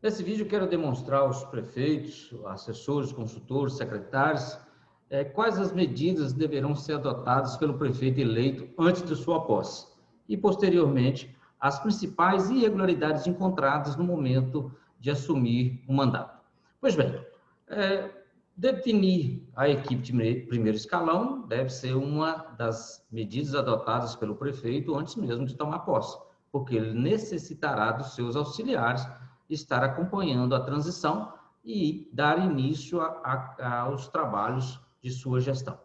Nesse vídeo, eu quero demonstrar aos prefeitos, assessores, consultores, secretários, quais as medidas deverão ser adotadas pelo prefeito eleito antes de sua posse e, posteriormente, as principais irregularidades encontradas no momento de assumir o mandato. Pois bem, definir a equipe de primeiro escalão deve ser uma das medidas adotadas pelo prefeito antes mesmo de tomar posse, porque ele necessitará dos seus auxiliares estar acompanhando a transição e dar início aos trabalhos de sua gestão.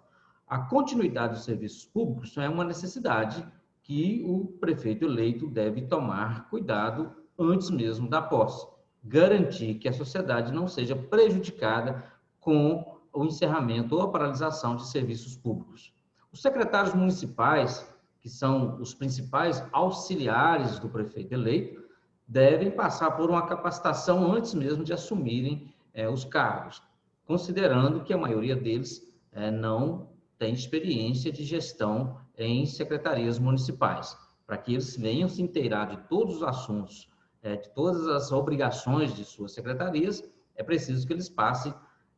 A continuidade dos serviços públicos é uma necessidade que o prefeito eleito deve tomar cuidado antes mesmo da posse, garantir que a sociedade não seja prejudicada com o encerramento ou a paralisação de serviços públicos. Os secretários municipais, que são os principais auxiliares do prefeito eleito, devem passar por uma capacitação antes mesmo de assumirem os cargos, considerando que a maioria deles não tem experiência de gestão em secretarias municipais, para que eles venham se inteirar de todos os assuntos, de todas as obrigações de suas secretarias, é preciso que eles passem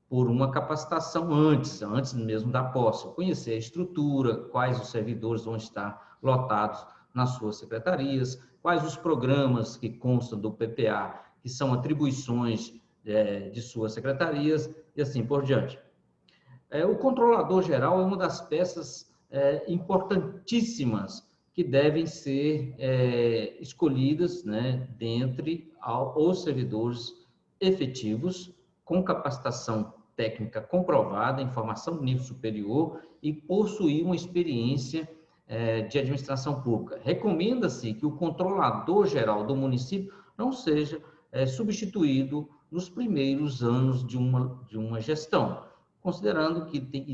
por uma capacitação antes mesmo da posse, conhecer a estrutura, quais os servidores vão estar lotados nas suas secretarias, quais os programas que constam do PPA, que são atribuições de suas secretarias, e assim por diante. O controlador geral é uma das peças importantíssimas que devem ser escolhidas, né, dentre os servidores efetivos, com capacitação técnica comprovada, em formação de nível superior e possuir uma experiência de administração pública. Recomenda-se que o controlador geral do município não seja substituído nos primeiros anos de uma gestão, considerando que tem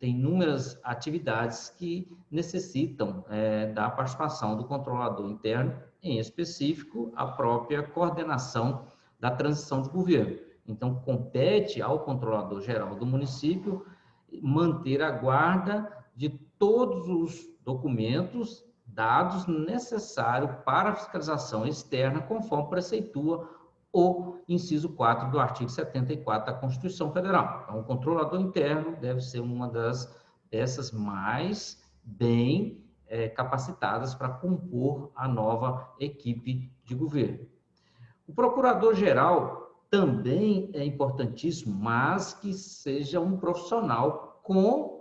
inúmeras atividades que necessitam da participação do controlador interno, em específico, a própria coordenação da transição de governo. Então, compete ao controlador geral do município manter a guarda de todos os documentos, dados necessários para a fiscalização externa, conforme preceitua o inciso 4 do artigo 74 da Constituição Federal. Então, o controlador interno deve ser uma das peças mais bem capacitadas para compor a nova equipe de governo. O procurador-geral também é importantíssimo, mas que seja um profissional com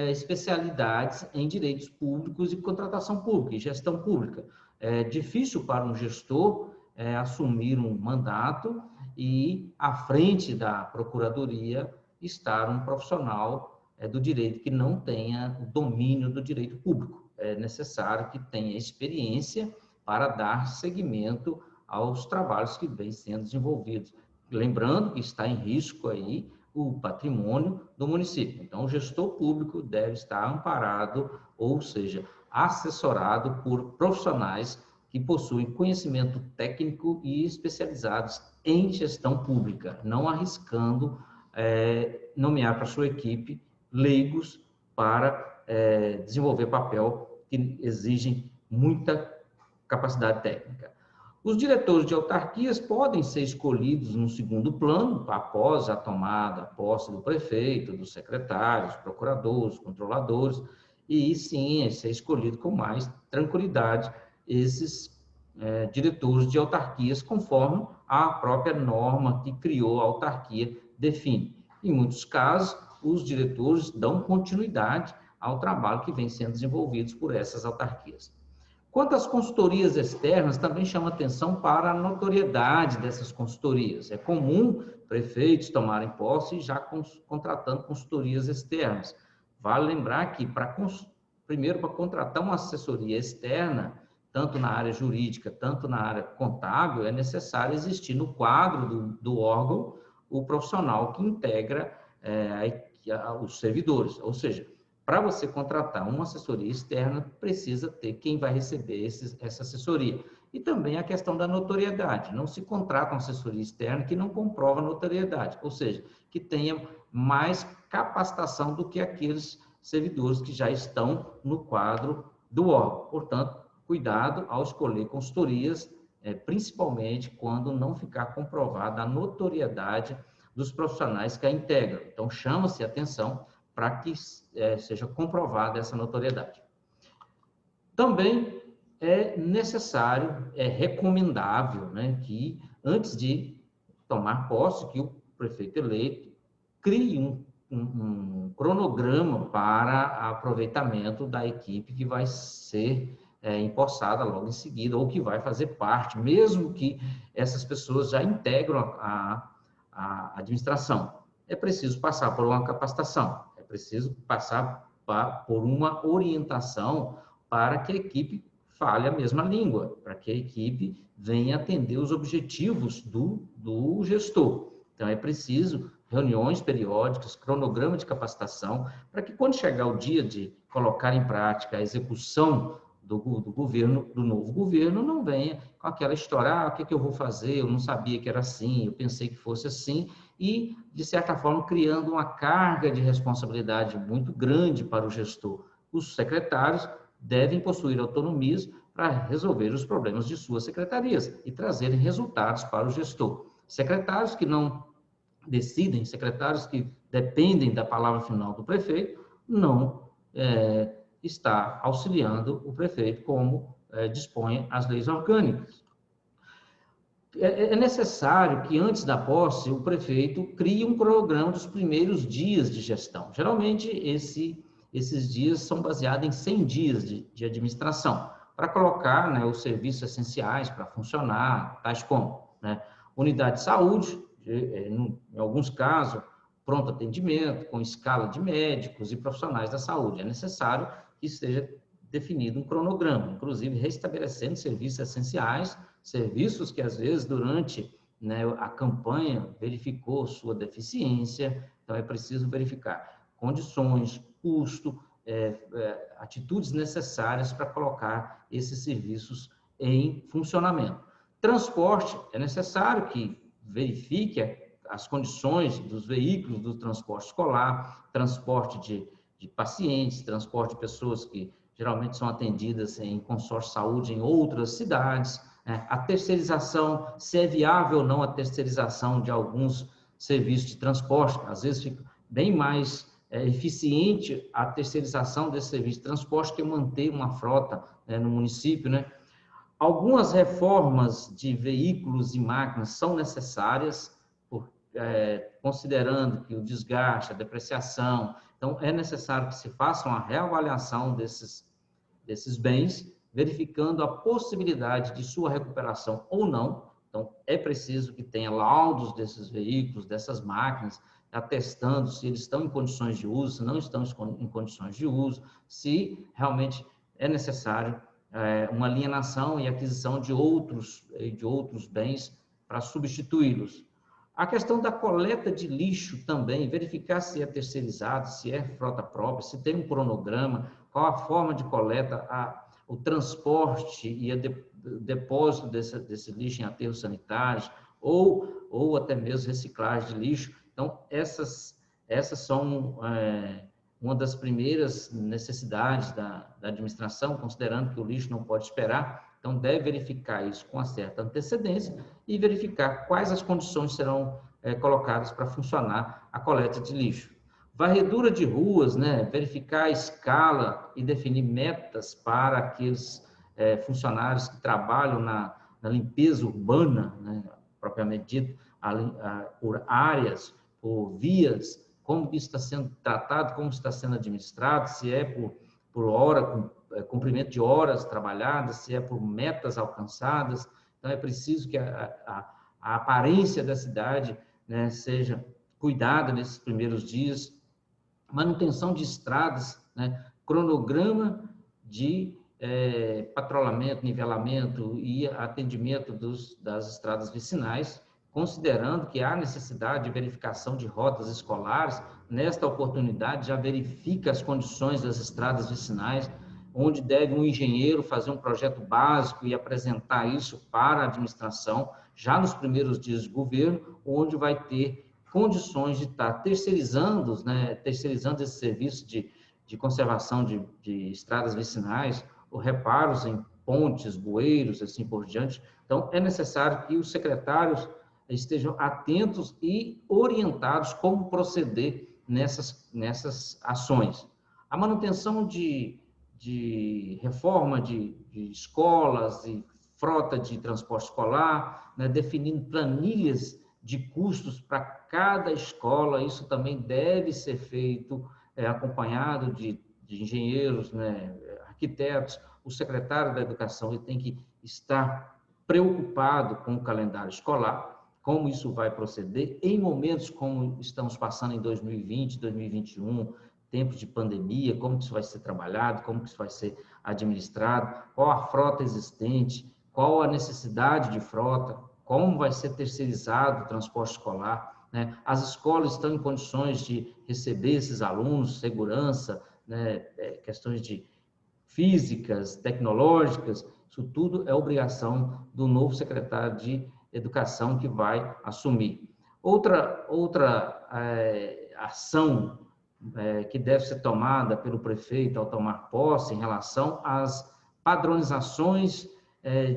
especialidades em direitos públicos e contratação pública e gestão pública. É difícil para um gestor assumir um mandato e, à frente da procuradoria, estar um profissional do direito que não tenha o domínio do direito público. É necessário que tenha experiência para dar seguimento aos trabalhos que vêm sendo desenvolvidos. Lembrando que está em risco aí o patrimônio do município. Então, o gestor público deve estar amparado, ou seja, assessorado por profissionais que possuem conhecimento técnico e especializados em gestão pública, não arriscando nomear para sua equipe leigos para desenvolver papel que exigem muita capacidade técnica. Os diretores de autarquias podem ser escolhidos no segundo plano, após a tomada, a posse do prefeito, dos secretários, procuradores, controladores, e sim ser escolhido com mais tranquilidade esses diretores de autarquias, conforme a própria norma que criou a autarquia define. Em muitos casos, os diretores dão continuidade ao trabalho que vem sendo desenvolvido por essas autarquias. Quanto às consultorias externas, também chama atenção para a notoriedade dessas consultorias. É comum prefeitos tomarem posse já contratando consultorias externas. Vale lembrar que, primeiro, para contratar uma assessoria externa, tanto na área jurídica, tanto na área contábil, é necessário existir no quadro do órgão o profissional que integra os servidores, ou seja, para você contratar uma assessoria externa, precisa ter quem vai receber essa assessoria. E também a questão da notoriedade. Não se contrata uma assessoria externa que não comprova notoriedade, ou seja, que tenha mais capacitação do que aqueles servidores que já estão no quadro do órgão. Portanto, cuidado ao escolher consultorias principalmente quando não ficar comprovada a notoriedade dos profissionais que a integram. Então, chama-se atenção para que seja comprovada essa notoriedade. Também é necessário, é recomendável, né, que antes de tomar posse, que o prefeito eleito crie um cronograma para aproveitamento da equipe que vai ser empossada logo em seguida, ou que vai fazer parte, mesmo que essas pessoas já integram a administração. É preciso passar por uma capacitação, é preciso passar por uma orientação para que a equipe fale a mesma língua, para que a equipe venha atender os objetivos do gestor. Então, é preciso reuniões periódicas, cronograma de capacitação, para que quando chegar o dia de colocar em prática a execução do governo, do novo governo, não venha com aquela história, o que eu vou fazer, eu não sabia que era assim, eu pensei que fosse assim, e, de certa forma, criando uma carga de responsabilidade muito grande para o gestor. Os secretários devem possuir autonomias para resolver os problemas de suas secretarias e trazerem resultados para o gestor. Secretários que não decidem, secretários que dependem da palavra final do prefeito, não está auxiliando o prefeito como dispõem as leis orgânicas. É necessário que, antes da posse, o prefeito crie um cronograma dos primeiros dias de gestão. Geralmente, esses dias são baseados em 100 dias de administração, para colocar, né, os serviços essenciais para funcionar, tais como, né, unidade de saúde, em alguns casos, pronto atendimento, com escala de médicos e profissionais da saúde. É necessário que esteja definido um cronograma, inclusive restabelecendo serviços essenciais, serviços que, às vezes, durante, né, a campanha, verificou sua deficiência. Então, é preciso verificar condições, custo, atitudes necessárias para colocar esses serviços em funcionamento. Transporte, é necessário que verifique as condições dos veículos do transporte escolar, transporte de pacientes, transporte de pessoas que geralmente são atendidas em consórcio de saúde em outras cidades, né? A terceirização, se é viável ou não a terceirização de alguns serviços de transporte, às vezes fica bem mais eficiente a terceirização desse serviço de transporte que manter uma frota, né, no município, né? Algumas reformas de veículos e máquinas são necessárias, considerando que o desgaste, a depreciação, então é necessário que se faça uma reavaliação desses bens, verificando a possibilidade de sua recuperação ou não. Então, é preciso que tenha laudos desses veículos, dessas máquinas, atestando se eles estão em condições de uso, se não estão em condições de uso, se realmente é necessário uma alienação e aquisição de outros bens para substituí-los. A questão da coleta de lixo também, verificar se é terceirizado, se é frota própria, se tem um cronograma, qual a forma de coleta, o transporte e o depósito desse lixo em aterros sanitários, ou até mesmo reciclagem de lixo. Então, essas são uma das primeiras necessidades da administração, considerando que o lixo não pode esperar. Então, deve verificar isso com uma certa antecedência e verificar quais as condições serão colocadas para funcionar a coleta de lixo. Varredura de ruas, né? Verificar a escala e definir metas para aqueles funcionários que trabalham na limpeza urbana, né? Propriamente dito, por áreas, por vias, como isso está sendo tratado, como está sendo administrado, se é por hora, cumprimento de horas trabalhadas, se é por metas alcançadas. Então, é preciso que a aparência da cidade, né, seja cuidada nesses primeiros dias. Manutenção de estradas, né, cronograma de patrulhamento, nivelamento e atendimento das estradas vicinais, considerando que há necessidade de verificação de rotas escolares. Nesta oportunidade, já verifica as condições das estradas vicinais, onde deve um engenheiro fazer um projeto básico e apresentar isso para a administração, já nos primeiros dias de governo, onde vai ter condições de estar terceirizando esse serviço de conservação de estradas vicinais, ou reparos pontes, bueiros, assim por diante. Então, é necessário que os secretários estejam atentos e orientados como proceder nessas ações. A manutenção de reforma de escolas e frota de transporte escolar, né, definindo planilhas de custos para cada escola, isso também deve ser feito acompanhado de engenheiros, né, arquitetos. O secretário da Educação ele tem que estar preocupado com o calendário escolar, como isso vai proceder em momentos como estamos passando em 2020, 2021, tempos de pandemia, como isso vai ser trabalhado, como isso vai ser administrado, qual a frota existente, qual a necessidade de frota, como vai ser terceirizado o transporte escolar, né? As escolas estão em condições de receber esses alunos, segurança, né? Questões de físicas, tecnológicas, isso tudo é obrigação do novo secretário de Educação que vai assumir. Outra ação que deve ser tomada pelo prefeito ao tomar posse em relação às padronizações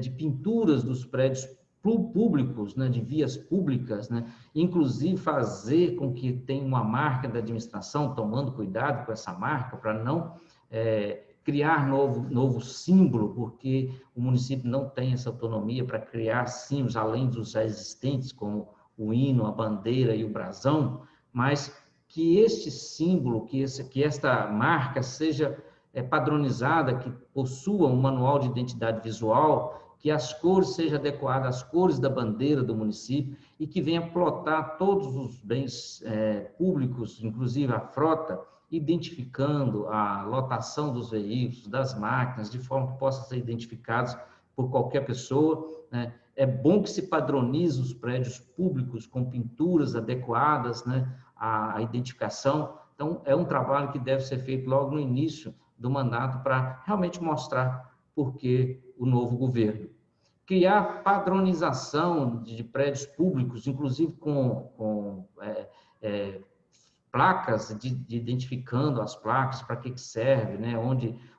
de pinturas dos prédios públicos, né, de vias públicas, né, inclusive fazer com que tenha uma marca da administração, tomando cuidado com essa marca para não criar novo símbolo, porque o município não tem essa autonomia para criar símbolos além dos já existentes, como o hino, a bandeira e o brasão, mas que este símbolo, que esta marca seja padronizada, que possua um manual de identidade visual, que as cores sejam adequadas às cores da bandeira do município e que venha plotar todos os bens públicos, inclusive a frota, identificando a lotação dos veículos, das máquinas, de forma que possam ser identificados por qualquer pessoa, né? É bom que se padronize os prédios públicos com pinturas adequadas, né, à identificação. Então, é um trabalho que deve ser feito logo no início do mandato para realmente mostrar por que o novo governo. Criar padronização de prédios públicos, inclusive com placas identificando as placas, para que serve, né?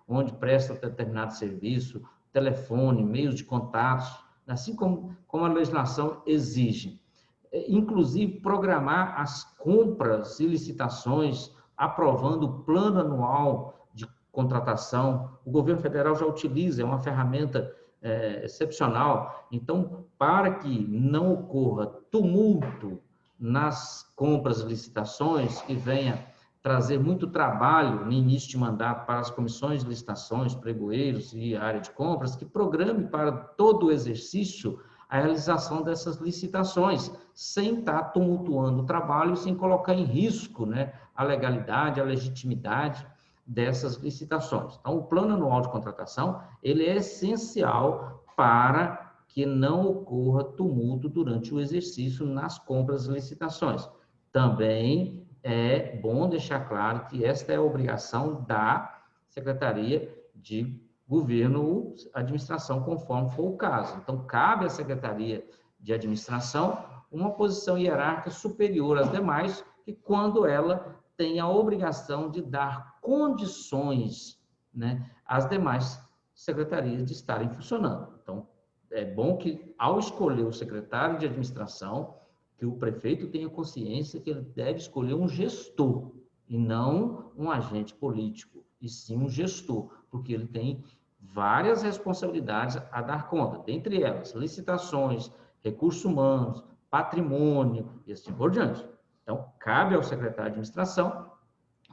onde presta determinado serviço, telefone, meios de contatos, assim como a legislação exige. Inclusive, programar as compras e licitações, aprovando o plano anual de contratação. O governo federal já utiliza, é uma ferramenta excepcional. Então, para que não ocorra tumulto nas compras e licitações, que venha trazer muito trabalho no início de mandato para as comissões de licitações, pregoeiros e área de compras, que programe para todo o exercício a realização dessas licitações, sem estar tumultuando o trabalho, sem colocar em risco, né, a legalidade, a legitimidade dessas licitações. Então, o plano anual de contratação, ele é essencial para que não ocorra tumulto durante o exercício nas compras e licitações. Também é bom deixar claro que esta é a obrigação da Secretaria de Governo ou Administração, conforme for o caso. Então, cabe à Secretaria de Administração uma posição hierárquica superior às demais, e quando ela tem a obrigação de dar condições, né, às demais secretarias de estarem funcionando. Então, é bom que, ao escolher o secretário de administração, que o prefeito tenha consciência que ele deve escolher um gestor, e não um agente político, e sim um gestor, porque ele tem várias responsabilidades a dar conta, dentre elas, licitações, recursos humanos, patrimônio, e assim por diante. Então, cabe ao secretário de administração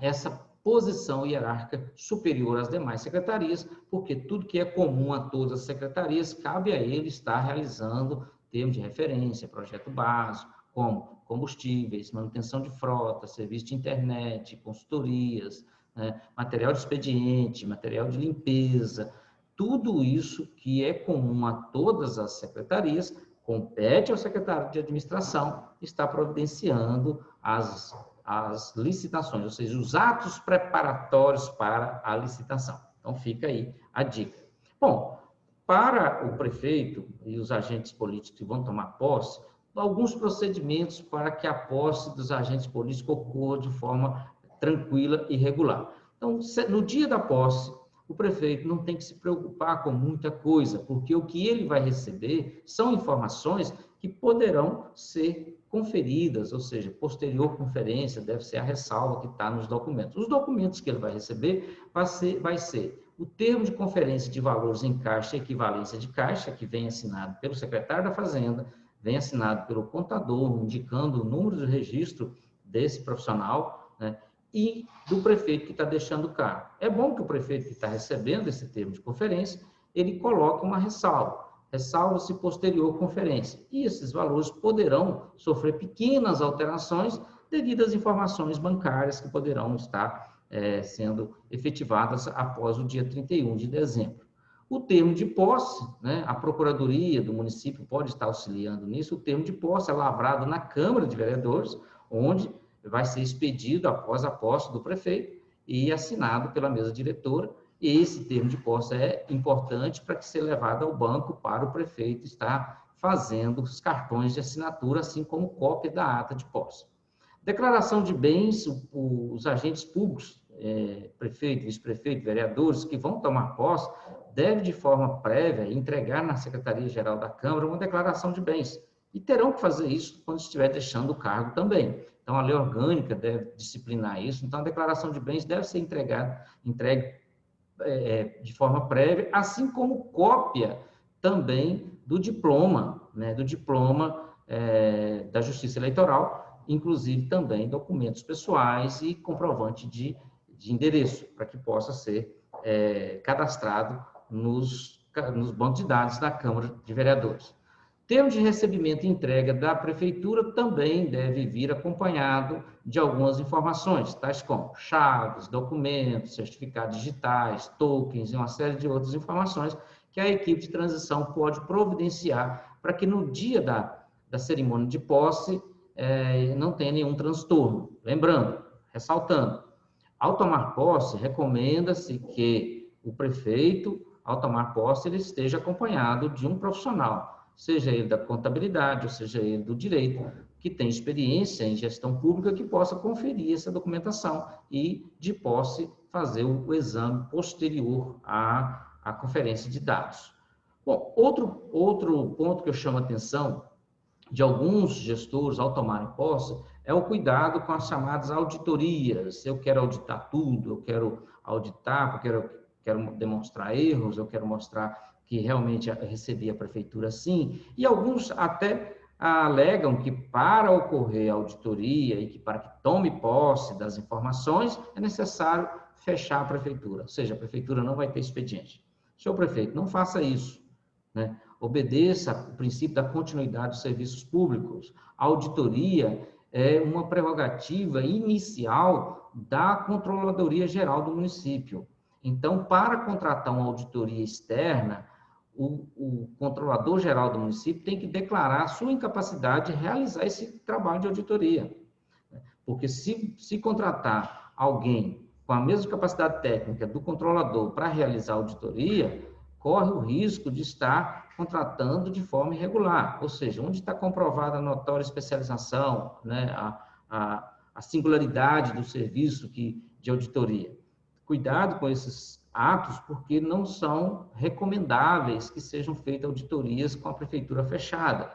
essa posição hierárquica superior às demais secretarias, porque tudo que é comum a todas as secretarias, cabe a ele estar realizando termos de referência, projeto básico, como combustíveis, manutenção de frota, serviço de internet, consultorias, né, material de expediente, material de limpeza, tudo isso que é comum a todas as secretarias, compete ao secretário de administração estar providenciando as licitações, ou seja, os atos preparatórios para a licitação. Então, fica aí a dica. Bom, para o prefeito e os agentes políticos que vão tomar posse, alguns procedimentos para que a posse dos agentes políticos ocorra de forma tranquila e regular. Então, no dia da posse, o prefeito não tem que se preocupar com muita coisa, porque o que ele vai receber são informações que poderão ser conferidas, ou seja, posterior conferência, deve ser a ressalva que está nos documentos. Os documentos que ele vai receber vai ser o termo de conferência de valores em caixa e equivalência de caixa, que vem assinado pelo secretário da Fazenda, vem assinado pelo contador, indicando o número de registro desse profissional, né, e do prefeito que está deixando o cargo. É bom que o prefeito que está recebendo esse termo de conferência, ele coloque uma ressalva. Ressalva-se posterior conferência. E esses valores poderão sofrer pequenas alterações devido às informações bancárias que poderão estar sendo efetivadas após o dia 31 de dezembro. O termo de posse, né, a Procuradoria do município pode estar auxiliando nisso, o termo de posse é lavrado na Câmara de Vereadores, onde vai ser expedido após a posse do prefeito e assinado pela mesa diretora. E esse termo de posse é importante para que seja levado ao banco para o prefeito estar fazendo os cartões de assinatura, assim como cópia da ata de posse. Declaração de bens, os agentes públicos, prefeito, vice-prefeito, vereadores que vão tomar posse, devem de forma prévia entregar na Secretaria-Geral da Câmara uma declaração de bens. E terão que fazer isso quando estiver deixando o cargo também. Então, a lei orgânica deve disciplinar isso. Então, a declaração de bens deve ser entregue de forma prévia, assim como cópia também do diploma, né, da Justiça Eleitoral, inclusive também documentos pessoais e comprovante de endereço, para que possa ser cadastrado nos bancos de dados da Câmara de Vereadores. Termo de recebimento e entrega da Prefeitura também deve vir acompanhado de algumas informações, tais como chaves, documentos, certificados digitais, tokens e uma série de outras informações que a equipe de transição pode providenciar para que no dia da cerimônia de posse não tenha nenhum transtorno. Lembrando, ressaltando, ao tomar posse, recomenda-se que o prefeito, ao tomar posse, ele esteja acompanhado de um profissional, seja ele da contabilidade, ou seja ele do direito, que tem experiência em gestão pública, que possa conferir essa documentação e, de posse, fazer o exame posterior à conferência de dados. Bom, outro ponto que eu chamo a atenção de alguns gestores ao tomarem posse é o cuidado com as chamadas auditorias. Eu quero auditar tudo, eu quero auditar, porque quero demonstrar erros, eu quero mostrar que realmente recebi a prefeitura sim, e alguns até alegam que para ocorrer a auditoria e que para que tome posse das informações é necessário fechar a prefeitura, ou seja, a prefeitura não vai ter expediente. Senhor prefeito, não faça isso, né? Obedeça o princípio da continuidade dos serviços públicos. A auditoria é uma prerrogativa inicial da Controladoria Geral do município. Então, para contratar uma auditoria externa, o controlador geral do município tem que declarar a sua incapacidade de realizar esse trabalho de auditoria. Porque se contratar alguém com a mesma capacidade técnica do controlador para realizar a auditoria, corre o risco de estar contratando de forma irregular, ou seja, onde está comprovada a notória especialização, né, a singularidade do serviço de auditoria. Cuidado com esses atos, porque não são recomendáveis que sejam feitas auditorias com a prefeitura fechada.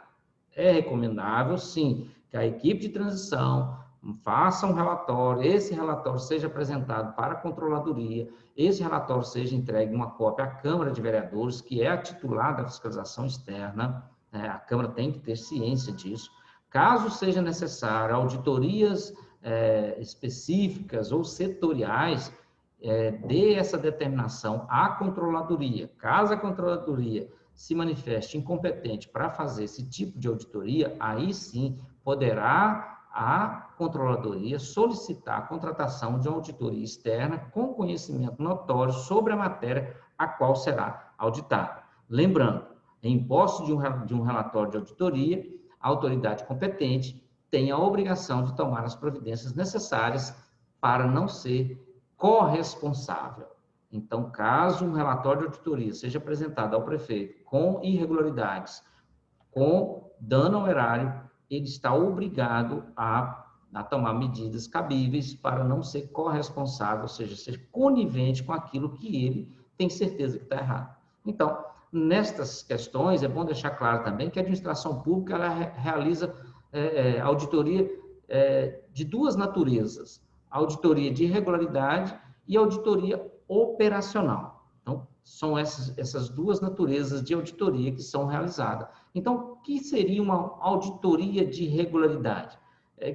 É recomendável, sim, que a equipe de transição faça um relatório, esse relatório seja apresentado para a controladoria, esse relatório seja entregue uma cópia à Câmara de Vereadores, que é a titular da fiscalização externa, né? A Câmara tem que ter ciência disso. Caso seja necessário auditorias específicas ou setoriais, dê essa determinação à controladoria. Caso a controladoria se manifeste incompetente para fazer esse tipo de auditoria, aí sim poderá a controladoria solicitar a contratação de uma auditoria externa com conhecimento notório sobre a matéria a qual será auditada. Lembrando, em posse de um relatório de auditoria, a autoridade competente tem a obrigação de tomar as providências necessárias para não ser corresponsável. Então, caso um relatório de auditoria seja apresentado ao prefeito com irregularidades, com dano ao erário, ele está obrigado a tomar medidas cabíveis para não ser corresponsável, ou seja, ser conivente com aquilo que ele tem certeza que está errado. Então, nestas questões, é bom deixar claro também que a administração pública ela realiza auditoria de duas naturezas: auditoria de regularidade e auditoria operacional. Então, são essas duas naturezas de auditoria que são realizadas. Então, o que seria uma auditoria de regularidade?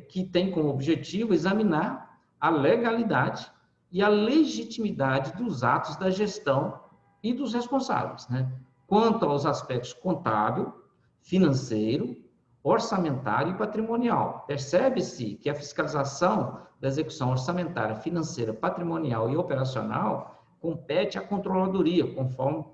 Que tem como objetivo examinar a legalidade e a legitimidade dos atos da gestão e dos responsáveis, né? Quanto aos aspectos contábil, financeiro, orçamentário e patrimonial. Percebe-se que a fiscalização da execução orçamentária, financeira, patrimonial e operacional compete à controladoria, conforme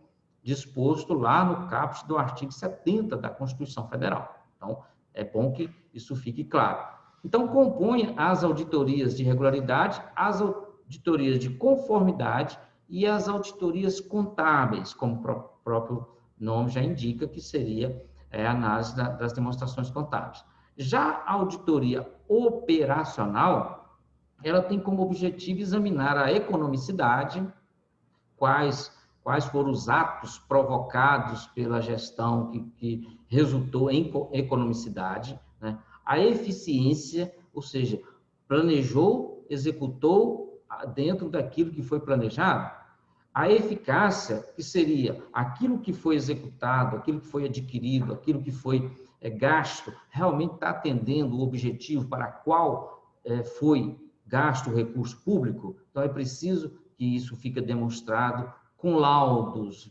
disposto lá no caput do artigo 70 da Constituição Federal. Então, é bom que isso fique claro. Então, compõe as auditorias de regularidade, as auditorias de conformidade e as auditorias contábeis, como o próprio nome já indica, que seria a análise das demonstrações contábeis. Já a auditoria operacional, ela tem como objetivo examinar a economicidade, quais foram os atos provocados pela gestão que resultou em economicidade, né? A eficiência, ou seja, planejou, executou dentro daquilo que foi planejado. A eficácia, que seria aquilo que foi executado, aquilo que foi adquirido, aquilo que foi gasto, realmente está atendendo o objetivo para qual foi gasto o recurso público. Então, é preciso que isso fique demonstrado com laudos,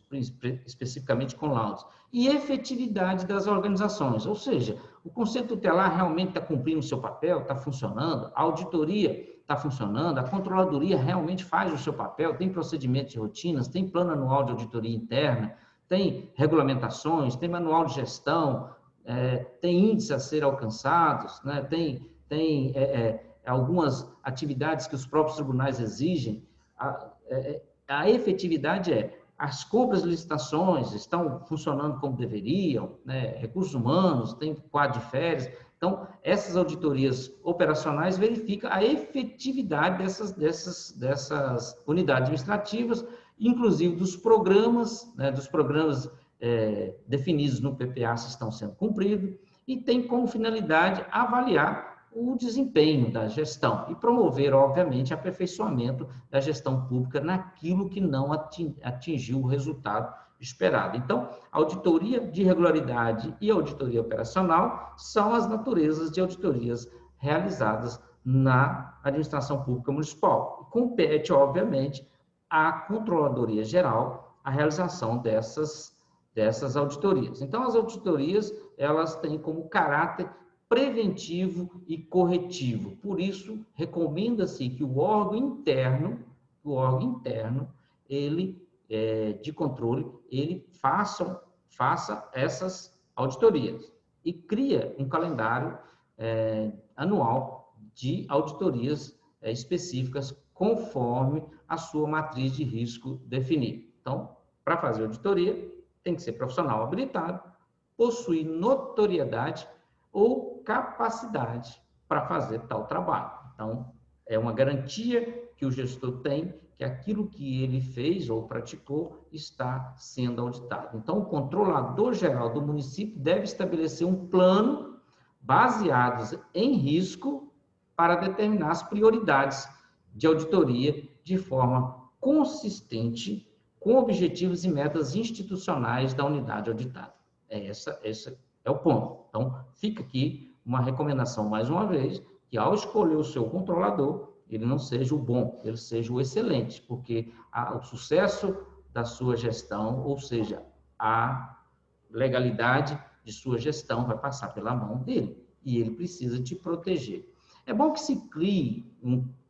especificamente com laudos. E efetividade das organizações, ou seja, o Conselho Tutelar realmente está cumprindo o seu papel, está funcionando, a auditoria está funcionando, a controladoria realmente faz o seu papel, tem procedimentos e rotinas, tem plano anual de auditoria interna, tem regulamentações, tem manual de gestão, tem índices a ser alcançados, né? tem algumas atividades que os próprios tribunais exigem. A efetividade as compras e licitações estão funcionando como deveriam, né? Recursos humanos, tem quadro de férias. Então, essas auditorias operacionais verificam a efetividade dessas unidades administrativas, inclusive dos programas, né? Dos programas definidos no PPA se estão sendo cumpridos, e tem como finalidade avaliar o desempenho da gestão e promover, obviamente, aperfeiçoamento da gestão pública naquilo que não atingiu o resultado esperado. Então, auditoria de regularidade e auditoria operacional são as naturezas de auditorias realizadas na administração pública municipal. Compete, obviamente, à Controladoria Geral a realização dessas auditorias. Então, as auditorias, elas têm como caráter preventivo e corretivo. Por isso, recomenda-se que o órgão interno, ele de controle, ele faça essas auditorias e cria um calendário anual de auditorias específicas conforme a sua matriz de risco definida. Então, para fazer auditoria, tem que ser profissional habilitado, possuir notoriedade ou capacidade para fazer tal trabalho. Então, é uma garantia que o gestor tem que aquilo que ele fez ou praticou está sendo auditado. Então, o controlador geral do município deve estabelecer um plano baseado em risco para determinar as prioridades de auditoria de forma consistente com objetivos e metas institucionais da unidade auditada. Esse é o ponto. Então, fica aqui uma recomendação, mais uma vez, que ao escolher o seu controlador, ele não seja o bom, ele seja o excelente, porque o sucesso da sua gestão, ou seja, a legalidade de sua gestão vai passar pela mão dele, e ele precisa te proteger. É bom que se crie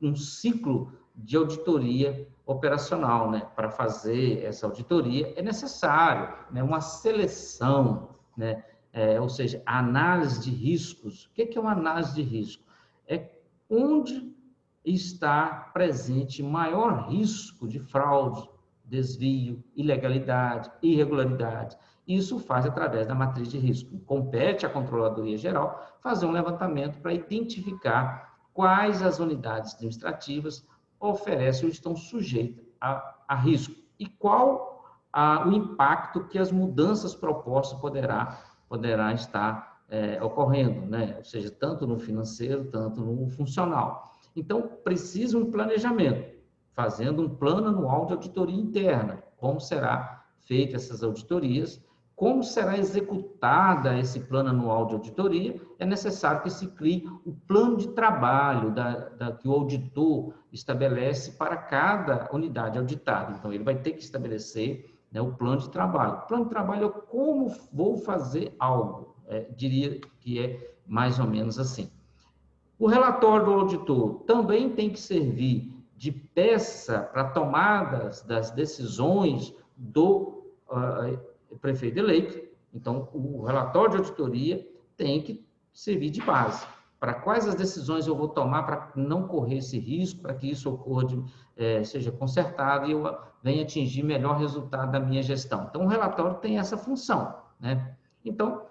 um ciclo de auditoria operacional, né? Para fazer essa auditoria é necessário, né, uma seleção, né? Ou seja, a análise de riscos. O que é uma análise de risco? É onde está presente maior risco de fraude, desvio, ilegalidade, irregularidade. Isso faz através da matriz de risco. Compete à Controladoria Geral fazer um levantamento para identificar quais as unidades administrativas oferecem ou estão sujeitas a risco. e qual o impacto que as mudanças propostas poderá estar ocorrendo, né? Ou seja, tanto no financeiro, tanto no funcional. Então, precisa um planejamento, fazendo um plano anual de auditoria interna, como será feita essas auditorias, como será executada esse plano anual de auditoria, é necessário que se crie o plano de trabalho que o auditor estabelece para cada unidade auditada. Então, ele vai ter que estabelecer, né, o plano de trabalho. O plano de trabalho é como vou fazer algo, diria que é mais ou menos assim. O relatório do auditor também tem que servir de peça para tomadas das decisões do prefeito eleito. Então, o relatório de auditoria tem que servir de base. Para quais as decisões eu vou tomar para não correr esse risco, para que isso ocorra, seja consertado e eu venha atingir melhor resultado da minha gestão. Então, o relatório tem essa função, né? Então,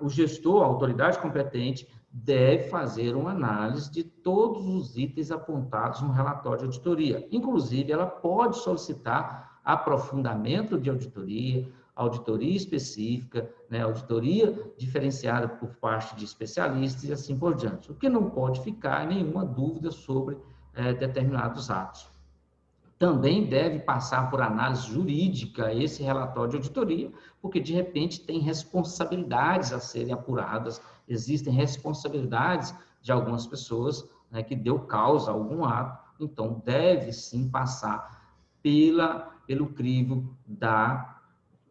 o gestor, a autoridade competente, deve fazer uma análise de todos os itens apontados no relatório de auditoria. Inclusive, ela pode solicitar aprofundamento de auditoria, auditoria específica, né, auditoria diferenciada por parte de especialistas e assim por diante. O que não pode ficar é nenhuma dúvida sobre determinados atos. Também deve passar por análise jurídica esse relatório de auditoria, porque, de repente, tem responsabilidades a serem apuradas, existem responsabilidades de algumas pessoas, né, que deu causa a algum ato, então deve sim passar pelo crivo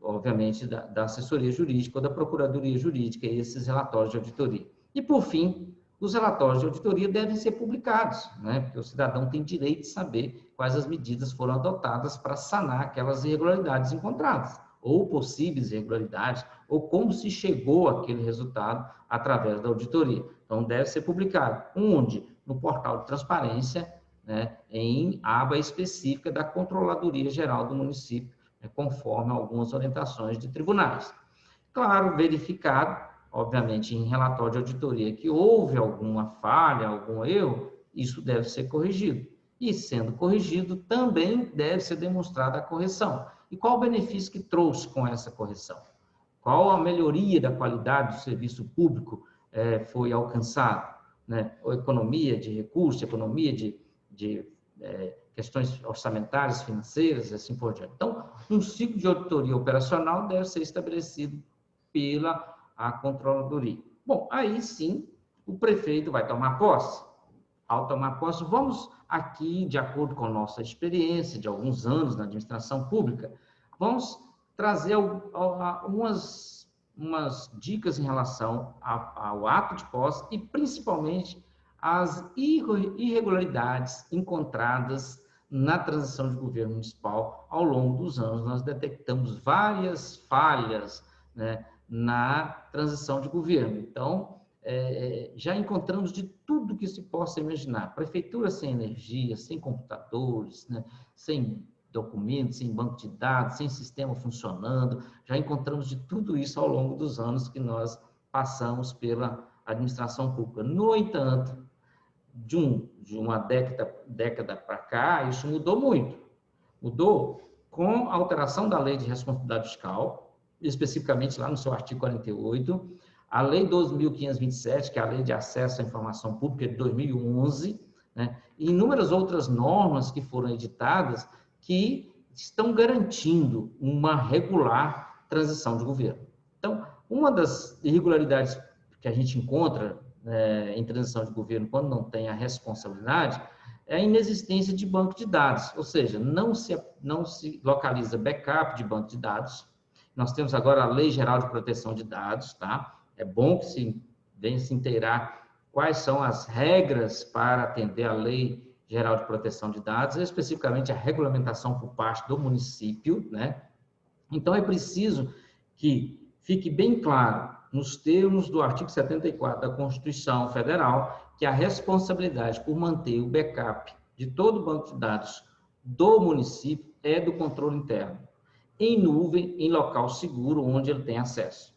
obviamente, da assessoria jurídica ou da procuradoria jurídica, esses relatórios de auditoria. E, por fim, os relatórios de auditoria devem ser publicados, né? Porque o cidadão tem direito de saber quais as medidas foram adotadas para sanar aquelas irregularidades encontradas, ou possíveis irregularidades, ou como se chegou àquele resultado através da auditoria. Então, deve ser publicado. Onde? No portal de transparência, né? Em aba específica da Controladoria Geral do município, né? Conforme algumas orientações de tribunais. Claro, verificado, obviamente, em relatório de auditoria, que houve alguma falha, algum erro, isso deve ser corrigido. E, sendo corrigido, também deve ser demonstrada a correção. E qual o benefício que trouxe com essa correção? Qual a melhoria da qualidade do serviço público foi alcançada? Né? Ou economia de recursos, economia de questões orçamentárias, financeiras, e assim por diante. Então, um ciclo de auditoria operacional deve ser estabelecido pela Controladoria. Bom, aí sim, o prefeito vai tomar posse. Ao tomar posse, vamos aqui, de acordo com a nossa experiência de alguns anos na administração pública, vamos trazer umas dicas em relação ao ato de posse e, principalmente, as irregularidades encontradas na transição de governo municipal. Ao longo dos anos, nós detectamos várias falhas, né, na transição de governo. Então, já encontramos de tudo que se possa imaginar. Prefeitura sem energia, sem computadores, né, sem documentos, sem banco de dados, sem sistema funcionando. Já encontramos de tudo isso ao longo dos anos que nós passamos pela administração pública. No entanto, de uma década para cá, isso mudou muito. Mudou com a alteração da Lei de Responsabilidade Fiscal, especificamente lá no seu artigo 48, a Lei 12.527, que é a Lei de Acesso à Informação Pública de 2011, né, e inúmeras outras normas que foram editadas que estão garantindo uma regular transição de governo. Então, uma das irregularidades que a gente encontra em transição de governo quando não tem a responsabilidade é a inexistência de banco de dados, ou seja, não se localiza backup de banco de dados. Nós temos agora a Lei Geral de Proteção de Dados, tá? É bom que se venha se inteirar quais são as regras para atender a Lei Geral de Proteção de Dados, especificamente a regulamentação por parte do município, né? Então, é preciso que fique bem claro, nos termos do artigo 74 da Constituição Federal, que a responsabilidade por manter o backup de todo o banco de dados do município é do controle interno, em nuvem, em local seguro, onde ele tem acesso.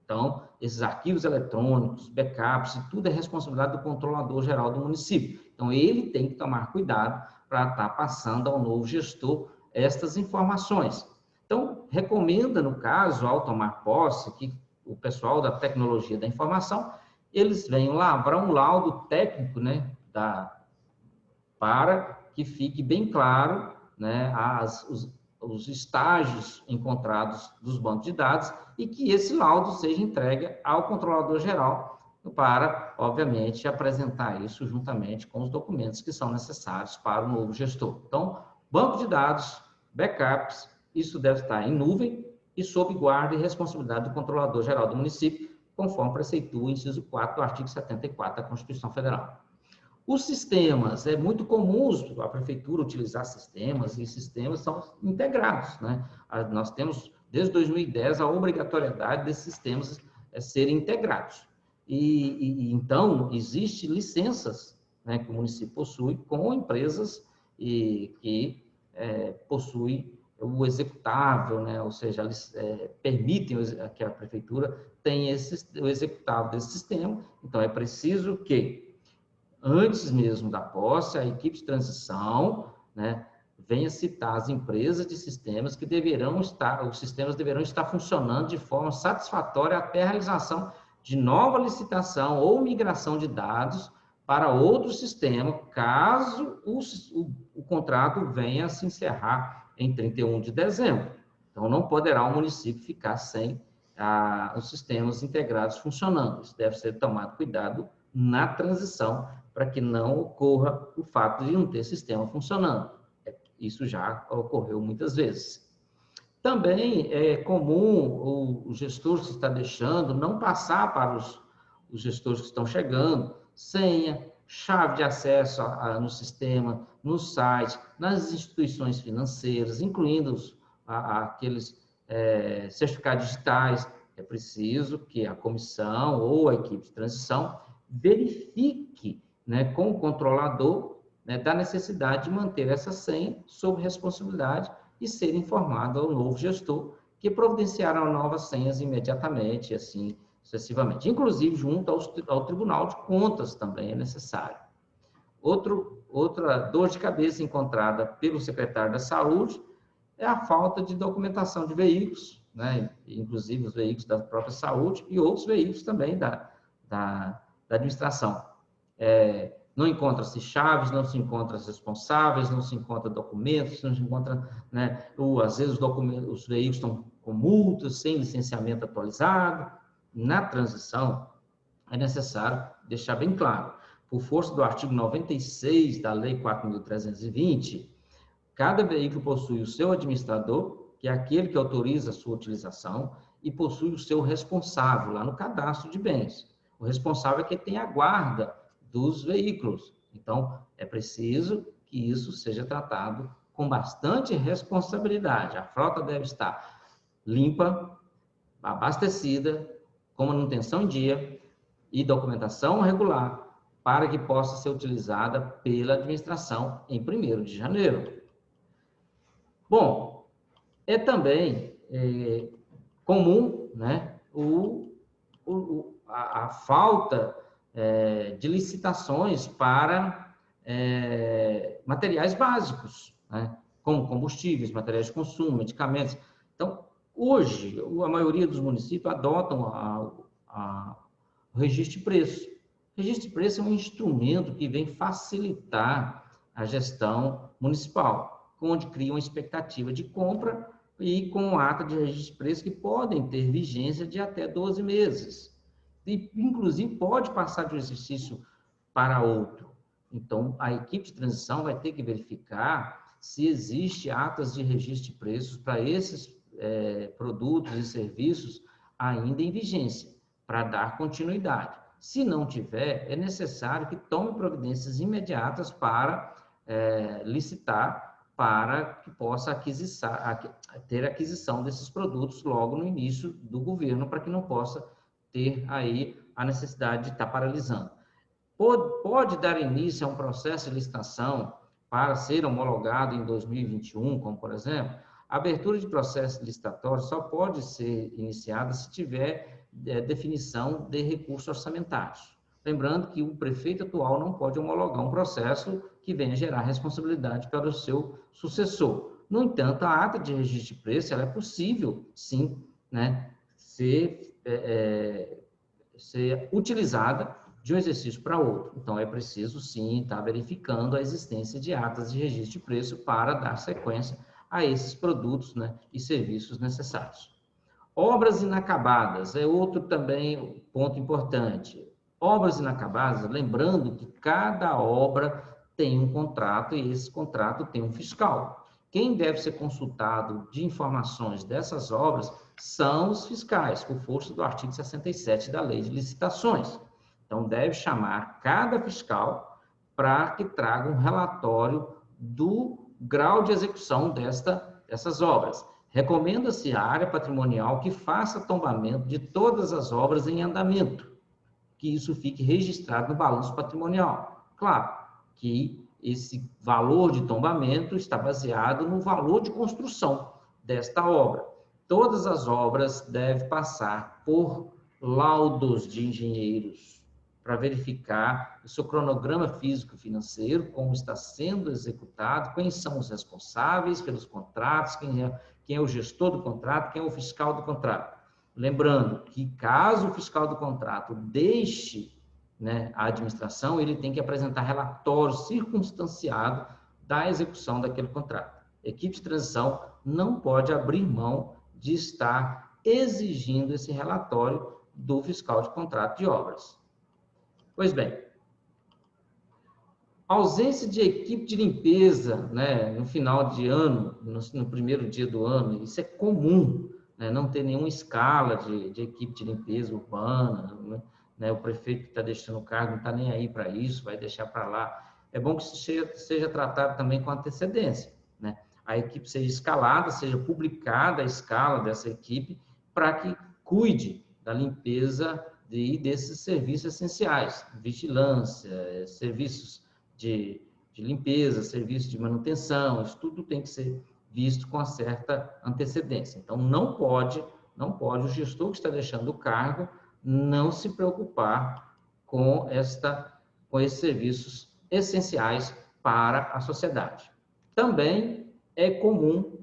Então, esses arquivos eletrônicos, backups, tudo é responsabilidade do controlador geral do município. Então, ele tem que tomar cuidado para estar passando ao novo gestor estas informações. Então, recomenda, no caso, ao tomar posse, que o pessoal da tecnologia da informação, eles venham lavrar um laudo técnico, né, para que fique bem claro, né, os estágios encontrados dos bancos de dados e que esse laudo seja entregue ao controlador geral para, obviamente, apresentar isso juntamente com os documentos que são necessários para o novo gestor. Então, banco de dados, backups, isso deve estar em nuvem e sob guarda e responsabilidade do controlador geral do município, conforme preceitua o inciso 4 do artigo 74 da Constituição Federal. Os sistemas, é muito comum a prefeitura utilizar sistemas, e sistemas são integrados, né? Nós temos, desde 2010, a obrigatoriedade desses sistemas serem integrados. Então, existem licenças, né, que o município possui com empresas que possuem o executável, né? Ou seja, eles permitem que a prefeitura tenha o executável desse sistema. Então, é preciso que antes mesmo da posse, a equipe de transição, né, venha citar as empresas de sistemas que os sistemas deverão estar funcionando de forma satisfatória até a realização de nova licitação ou migração de dados para outro sistema, caso o contrato venha a se encerrar em 31 de dezembro. Então, não poderá o município ficar sem os sistemas integrados funcionando. Isso deve ser tomado cuidado na transição, para que não ocorra o fato de não ter sistema funcionando. Isso já ocorreu muitas vezes. Também é comum o gestor que está deixando não passar para os gestores que estão chegando senha, chave de acesso no sistema, no site, nas instituições financeiras, incluindo aqueles certificados digitais. É preciso que a comissão ou a equipe de transição verifique, né, com o controlador, né, da necessidade de manter essa senha sob responsabilidade e ser informado ao novo gestor, que providenciará novas senhas imediatamente, e assim sucessivamente. Inclusive, junto ao Tribunal de Contas também é necessário. Outra dor de cabeça encontrada pelo secretário da Saúde é a falta de documentação de veículos, né, inclusive os veículos da própria saúde e outros veículos também da administração. Não encontra-se chaves, não se encontra responsáveis, não se encontra documentos, não se encontra, né, às vezes os veículos estão com multas, sem licenciamento atualizado. Na transição, é necessário deixar bem claro, por força do artigo 96 da Lei 4.320, cada veículo possui o seu administrador, que é aquele que autoriza a sua utilização, e possui o seu responsável lá no cadastro de bens. O responsável é quem tem a guarda dos veículos. Então, é preciso que isso seja tratado com bastante responsabilidade. A frota deve estar limpa, abastecida, com manutenção em dia e documentação regular, para que possa ser utilizada pela administração em 1º de janeiro. Bom, é também comum, né, a falta de licitações para materiais básicos, né, como combustíveis, materiais de consumo, medicamentos. Então, hoje, a maioria dos municípios adotam o registro de preço. O registro de preço é um instrumento que vem facilitar a gestão municipal, onde cria uma expectativa de compra e com ata de registro de preço que podem ter vigência de até 12 meses. E, inclusive, pode passar de um exercício para outro. Então, a equipe de transição vai ter que verificar se existe atas de registro de preços para esses produtos e serviços ainda em vigência, para dar continuidade. Se não tiver, é necessário que tome providências imediatas para licitar, para que possa ter aquisição desses produtos logo no início do governo, para que não possa ter aí a necessidade de estar paralisando. Pode dar início a um processo de licitação para ser homologado em 2021, como por exemplo, a abertura de processo licitatório só pode ser iniciada se tiver definição de recursos orçamentários. Lembrando que o prefeito atual não pode homologar um processo que venha gerar responsabilidade para o seu sucessor. No entanto, a ata de registro de preço, ela é possível, sim, né, ser utilizada de um exercício para outro. Então, é preciso, sim, estar verificando a existência de atas de registro de preço para dar sequência a esses produtos, né, e serviços necessários. Obras inacabadas é outro também ponto importante. Obras inacabadas, lembrando que cada obra tem um contrato e esse contrato tem um fiscal. Quem deve ser consultado de informações dessas obras são os fiscais, por força do artigo 67 da Lei de Licitações. Então, deve chamar cada fiscal para que traga um relatório do grau de execução dessas obras. Recomenda-se à área patrimonial que faça tombamento de todas as obras em andamento, que isso fique registrado no balanço patrimonial. Claro que esse valor de tombamento está baseado no valor de construção desta obra. Todas as obras devem passar por laudos de engenheiros para verificar o seu cronograma físico-financeiro, como está sendo executado, quem são os responsáveis pelos contratos, quem é o gestor do contrato, quem é o fiscal do contrato. Lembrando que, caso o fiscal do contrato deixe, né, a administração, ele tem que apresentar relatório circunstanciado da execução daquele contrato. A equipe de transição não pode abrir mão de estar exigindo esse relatório do fiscal de contrato de obras. Pois bem, ausência de equipe de limpeza, né, no final de ano, no primeiro dia do ano, isso é comum, né, não ter nenhuma escala de equipe de limpeza urbana, né, o prefeito que está deixando o cargo não está nem aí para isso, vai deixar para lá. É bom que isso seja tratado também com antecedência, né? A equipe seja escalada, seja publicada a escala dessa equipe para que cuide da limpeza desses serviços essenciais, vigilância, serviços de limpeza, serviços de manutenção, isso tudo tem que ser visto com uma certa antecedência. Então, não pode o gestor que está deixando o cargo não se preocupar com esses serviços essenciais para a sociedade. Também é comum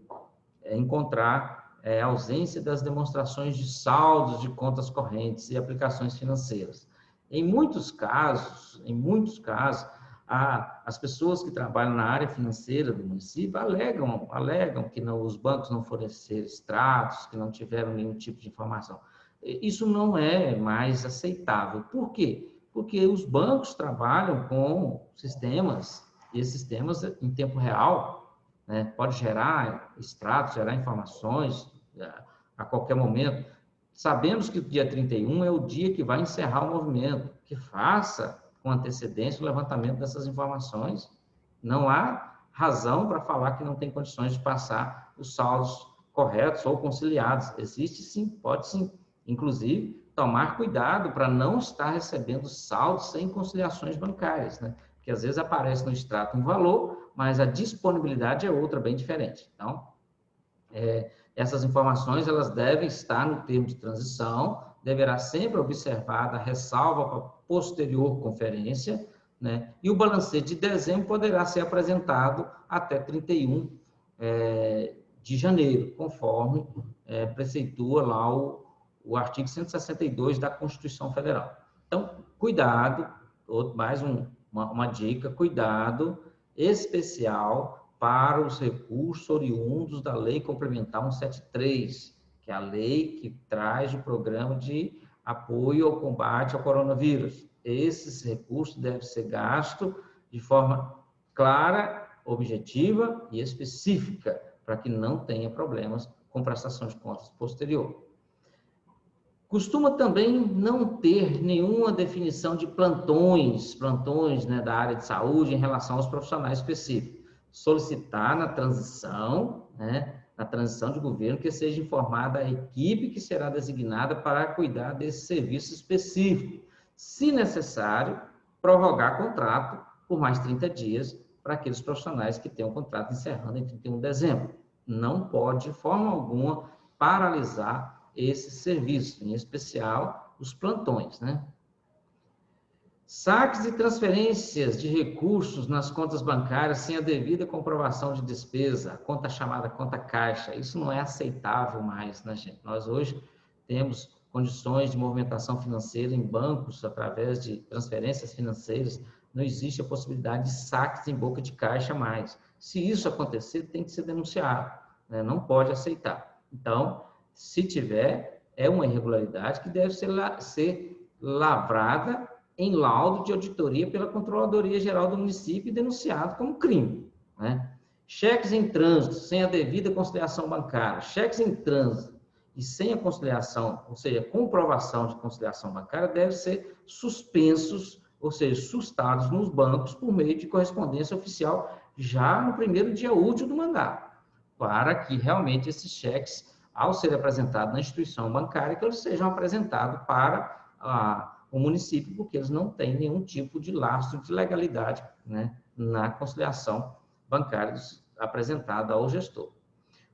encontrar ausência das demonstrações de saldos de contas correntes e aplicações financeiras. Em muitos casos, as pessoas que trabalham na área financeira do município alegam que os bancos não forneceram extratos, que não tiveram nenhum tipo de informação. Isso não é mais aceitável. Por quê? Porque os bancos trabalham com sistemas, e esses sistemas em tempo real, né, pode gerar extratos, gerar informações a qualquer momento. Sabemos que o dia 31 é o dia que vai encerrar o movimento, que faça com antecedência o levantamento dessas informações. Não há razão para falar que não tem condições de passar os saldos corretos ou conciliados. Existe sim, pode sim. Inclusive, tomar cuidado para não estar recebendo saldos sem conciliações bancárias, né? Porque às vezes aparece no extrato um valor, mas a disponibilidade é outra, bem diferente. Então, essas informações elas devem estar no termo de transição, deverá sempre observada a ressalva para posterior conferência, né? E o balancete de dezembro poderá ser apresentado até 31 de janeiro, conforme preceitua lá o artigo 162 da Constituição Federal. Então, cuidado, mais uma dica, cuidado especial para os recursos oriundos da Lei Complementar 173, que é a lei que traz o programa de apoio ao combate ao coronavírus. Esses recursos devem ser gastos de forma clara, objetiva e específica, para que não tenha problemas com prestação de contas posterior. Costuma também não ter nenhuma definição de plantões, né, da área de saúde em relação aos profissionais específicos. Solicitar na transição, né, na transição de governo, que seja informada a equipe que será designada para cuidar desse serviço específico. Se necessário, prorrogar contrato por mais 30 dias para aqueles profissionais que têm o contrato encerrando em 31 de dezembro. Não pode, de forma alguma, paralisar esse serviço, em especial os plantões, né? Saques e transferências de recursos nas contas bancárias sem a devida comprovação de despesa, a conta chamada conta caixa, isso não é aceitável mais, né, gente? Nós hoje temos condições de movimentação financeira em bancos através de transferências financeiras, não existe a possibilidade de saques em boca de caixa mais. Se isso acontecer, tem que ser denunciado, né? Não pode aceitar. Então, se tiver, é uma irregularidade que deve ser lavrada em laudo de auditoria pela Controladoria Geral do município e denunciado como crime, né? Cheques em trânsito sem a devida conciliação bancária, cheques em trânsito e sem a conciliação, ou seja, comprovação de conciliação bancária, devem ser suspensos, ou seja, sustados nos bancos por meio de correspondência oficial já no primeiro dia útil do mandato, para que realmente esses cheques, ao serem apresentados na instituição bancária, que eles sejam apresentados para o município, porque eles não têm nenhum tipo de lastro de legalidade, né, na conciliação bancária apresentada ao gestor.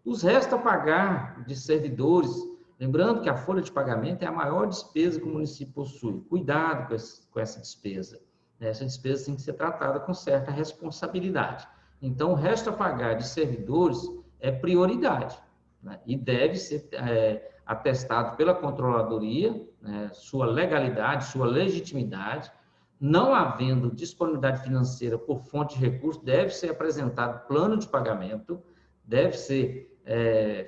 Os restos a pagar de servidores, lembrando que a folha de pagamento é a maior despesa que o município possui. Cuidado com essa despesa. Essa despesa tem que ser tratada com certa responsabilidade. Então, o resto a pagar de servidores é prioridade, né, e deve ser atestado pela controladoria, né, sua legalidade, sua legitimidade. Não havendo disponibilidade financeira por fonte de recurso, deve ser apresentado plano de pagamento, deve ser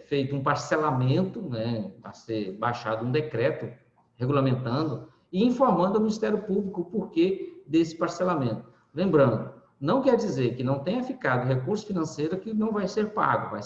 feito um parcelamento, né, a ser baixado um decreto regulamentando e informando ao Ministério Público o porquê desse parcelamento. Lembrando, não quer dizer que não tenha ficado recurso financeiro que não vai ser pago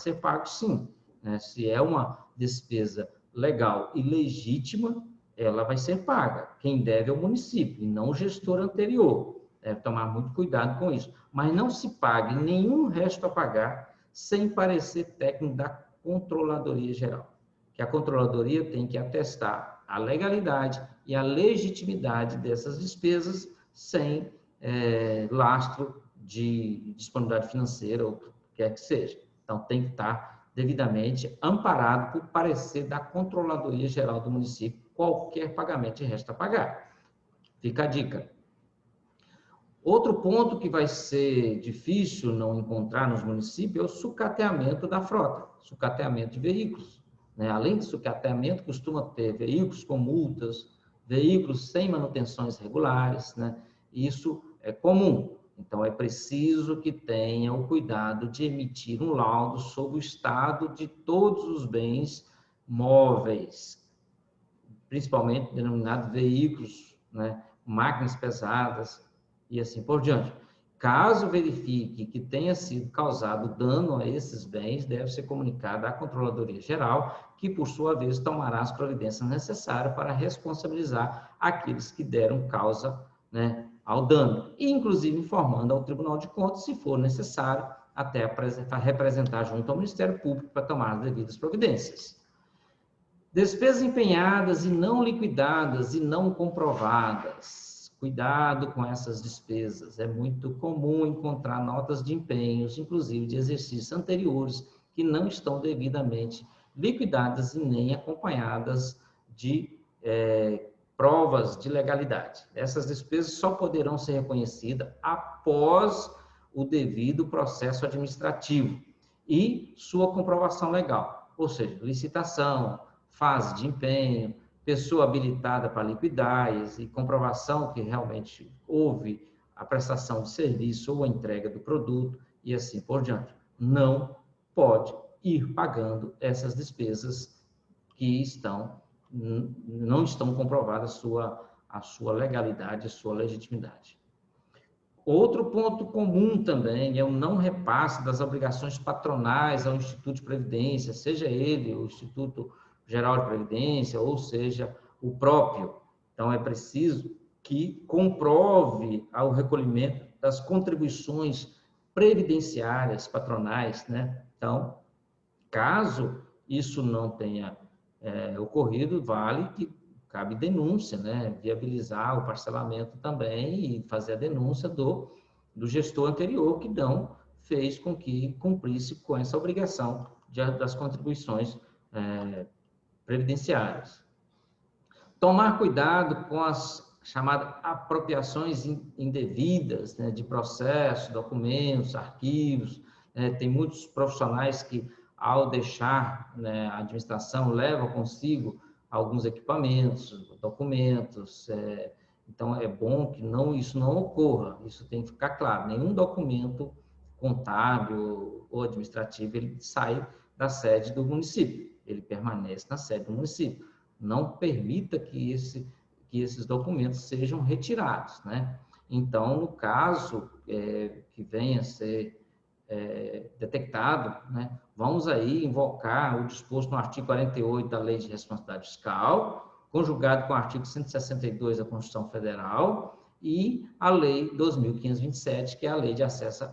sim, né? Se é uma despesa legal e legítima, ela vai ser paga. Quem deve é o município e não o gestor anterior. Deve tomar muito cuidado com isso. Mas não se pague nenhum resto a pagar sem parecer técnico da Controladoria Geral. Que a Controladoria tem que atestar a legalidade e a legitimidade dessas despesas sem lastro de disponibilidade financeira ou o que quer que seja. Então, tem que estar devidamente amparado por parecer da Controladoria Geral do município qualquer pagamento de resto a pagar. Fica a dica. Outro ponto que vai ser difícil não encontrar nos municípios é o sucateamento da frota, sucateamento de veículos, né? Além de sucateamento, costuma ter veículos com multas, veículos sem manutenções regulares, né? Isso é comum. Então, é preciso que tenha o cuidado de emitir um laudo sobre o estado de todos os bens móveis, principalmente denominados veículos, né? Máquinas pesadas, e assim por diante. Caso verifique que tenha sido causado dano a esses bens, deve ser comunicado à Controladoria Geral, que, por sua vez, tomará as providências necessárias para responsabilizar aqueles que deram causa, né, ao dano, e, inclusive, informando ao Tribunal de Contas, se for necessário, até representar junto ao Ministério Público para tomar as devidas providências. Despesas empenhadas e não liquidadas e não comprovadas. Cuidado com essas despesas. É muito comum encontrar notas de empenhos, inclusive de exercícios anteriores, que não estão devidamente liquidadas e nem acompanhadas de provas de legalidade. Essas despesas só poderão ser reconhecidas após o devido processo administrativo e sua comprovação legal, ou seja, licitação, fase de empenho, pessoa habilitada para liquidar e comprovação que realmente houve a prestação de serviço ou a entrega do produto e assim por diante. Não pode ir pagando essas despesas que não estão comprovadas a sua legalidade, a sua legitimidade. Outro ponto comum também é o não repasse das obrigações patronais ao Instituto de Previdência, seja ele o Instituto Geral de Previdência, ou seja, o próprio. Então, é preciso que comprove o recolhimento das contribuições previdenciárias patronais, né? Então, caso isso não tenha ocorrido, vale que cabe denúncia, né? Viabilizar o parcelamento também e fazer a denúncia do gestor anterior que não fez com que cumprisse com essa obrigação das contribuições previdenciárias. Tomar cuidado com as chamadas apropriações indevidas, né, de processos, documentos, arquivos. Tem muitos profissionais que, ao deixar, né, a administração, levam consigo alguns equipamentos, documentos. Então, é bom que isso não ocorra. Isso tem que ficar claro. Nenhum documento contábil ou administrativo ele sai da sede do município. Ele permanece na sede do município. Não permita que esses documentos sejam retirados, né? Então, no caso que venha a ser detectado, né, vamos aí invocar o disposto no artigo 48 da Lei de Responsabilidade Fiscal, conjugado com o artigo 162 da Constituição Federal e a Lei 2.527, que é a Lei de acesso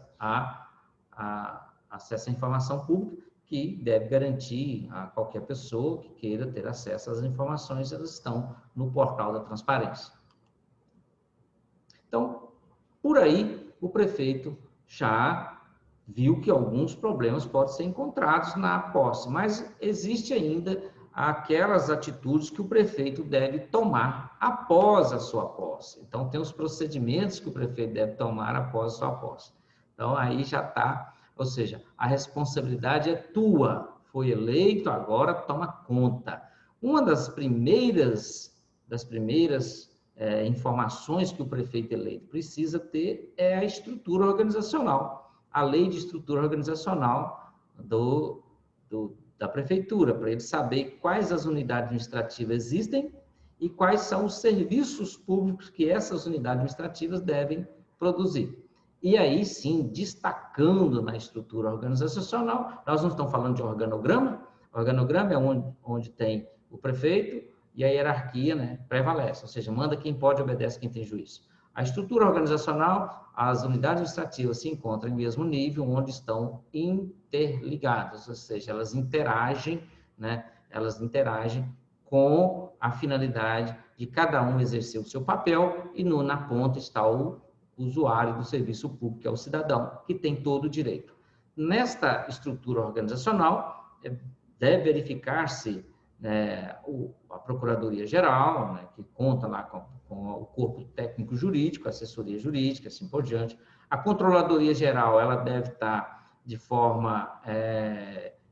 acesso à informação pública, que deve garantir a qualquer pessoa que queira ter acesso às informações, elas estão no portal da transparência. Então, por aí, o prefeito já viu que alguns problemas podem ser encontrados na posse, mas existe ainda aquelas atitudes que o prefeito deve tomar após a sua posse. Então, tem os procedimentos que o prefeito deve tomar após a sua posse. Então, aí já está, ou seja, a responsabilidade é tua, foi eleito, agora toma conta. Uma das primeiras informações que o prefeito eleito precisa ter é a estrutura organizacional, a lei de estrutura organizacional da prefeitura, para ele saber quais as unidades administrativas existem e quais são os serviços públicos que essas unidades administrativas devem produzir. E aí, sim, destacando na estrutura organizacional, nós não estamos falando de organograma. O organograma é onde tem o prefeito e a hierarquia, né, prevalece, ou seja, manda quem pode, obedece quem tem juízo. A estrutura organizacional, as unidades administrativas se encontram em mesmo nível, onde estão interligadas, ou seja, elas interagem, né, com a finalidade de cada um exercer o seu papel e na ponta está o usuário do serviço público, que é o cidadão, que tem todo o direito. Nesta estrutura organizacional, deve verificar-se, né, a Procuradoria-Geral, né, que conta lá com o corpo técnico-jurídico, assessoria jurídica, assim por diante. A Controladoria-Geral, ela deve estar de forma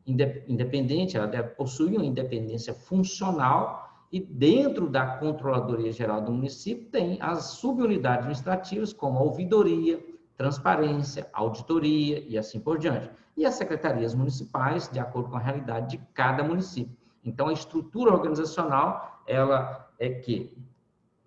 independente, ela deve possuir uma independência funcional, e dentro da Controladoria Geral do município tem as subunidades administrativas, como a ouvidoria, transparência, auditoria e assim por diante. E as secretarias municipais, de acordo com a realidade de cada município. Então, a estrutura organizacional, ela é que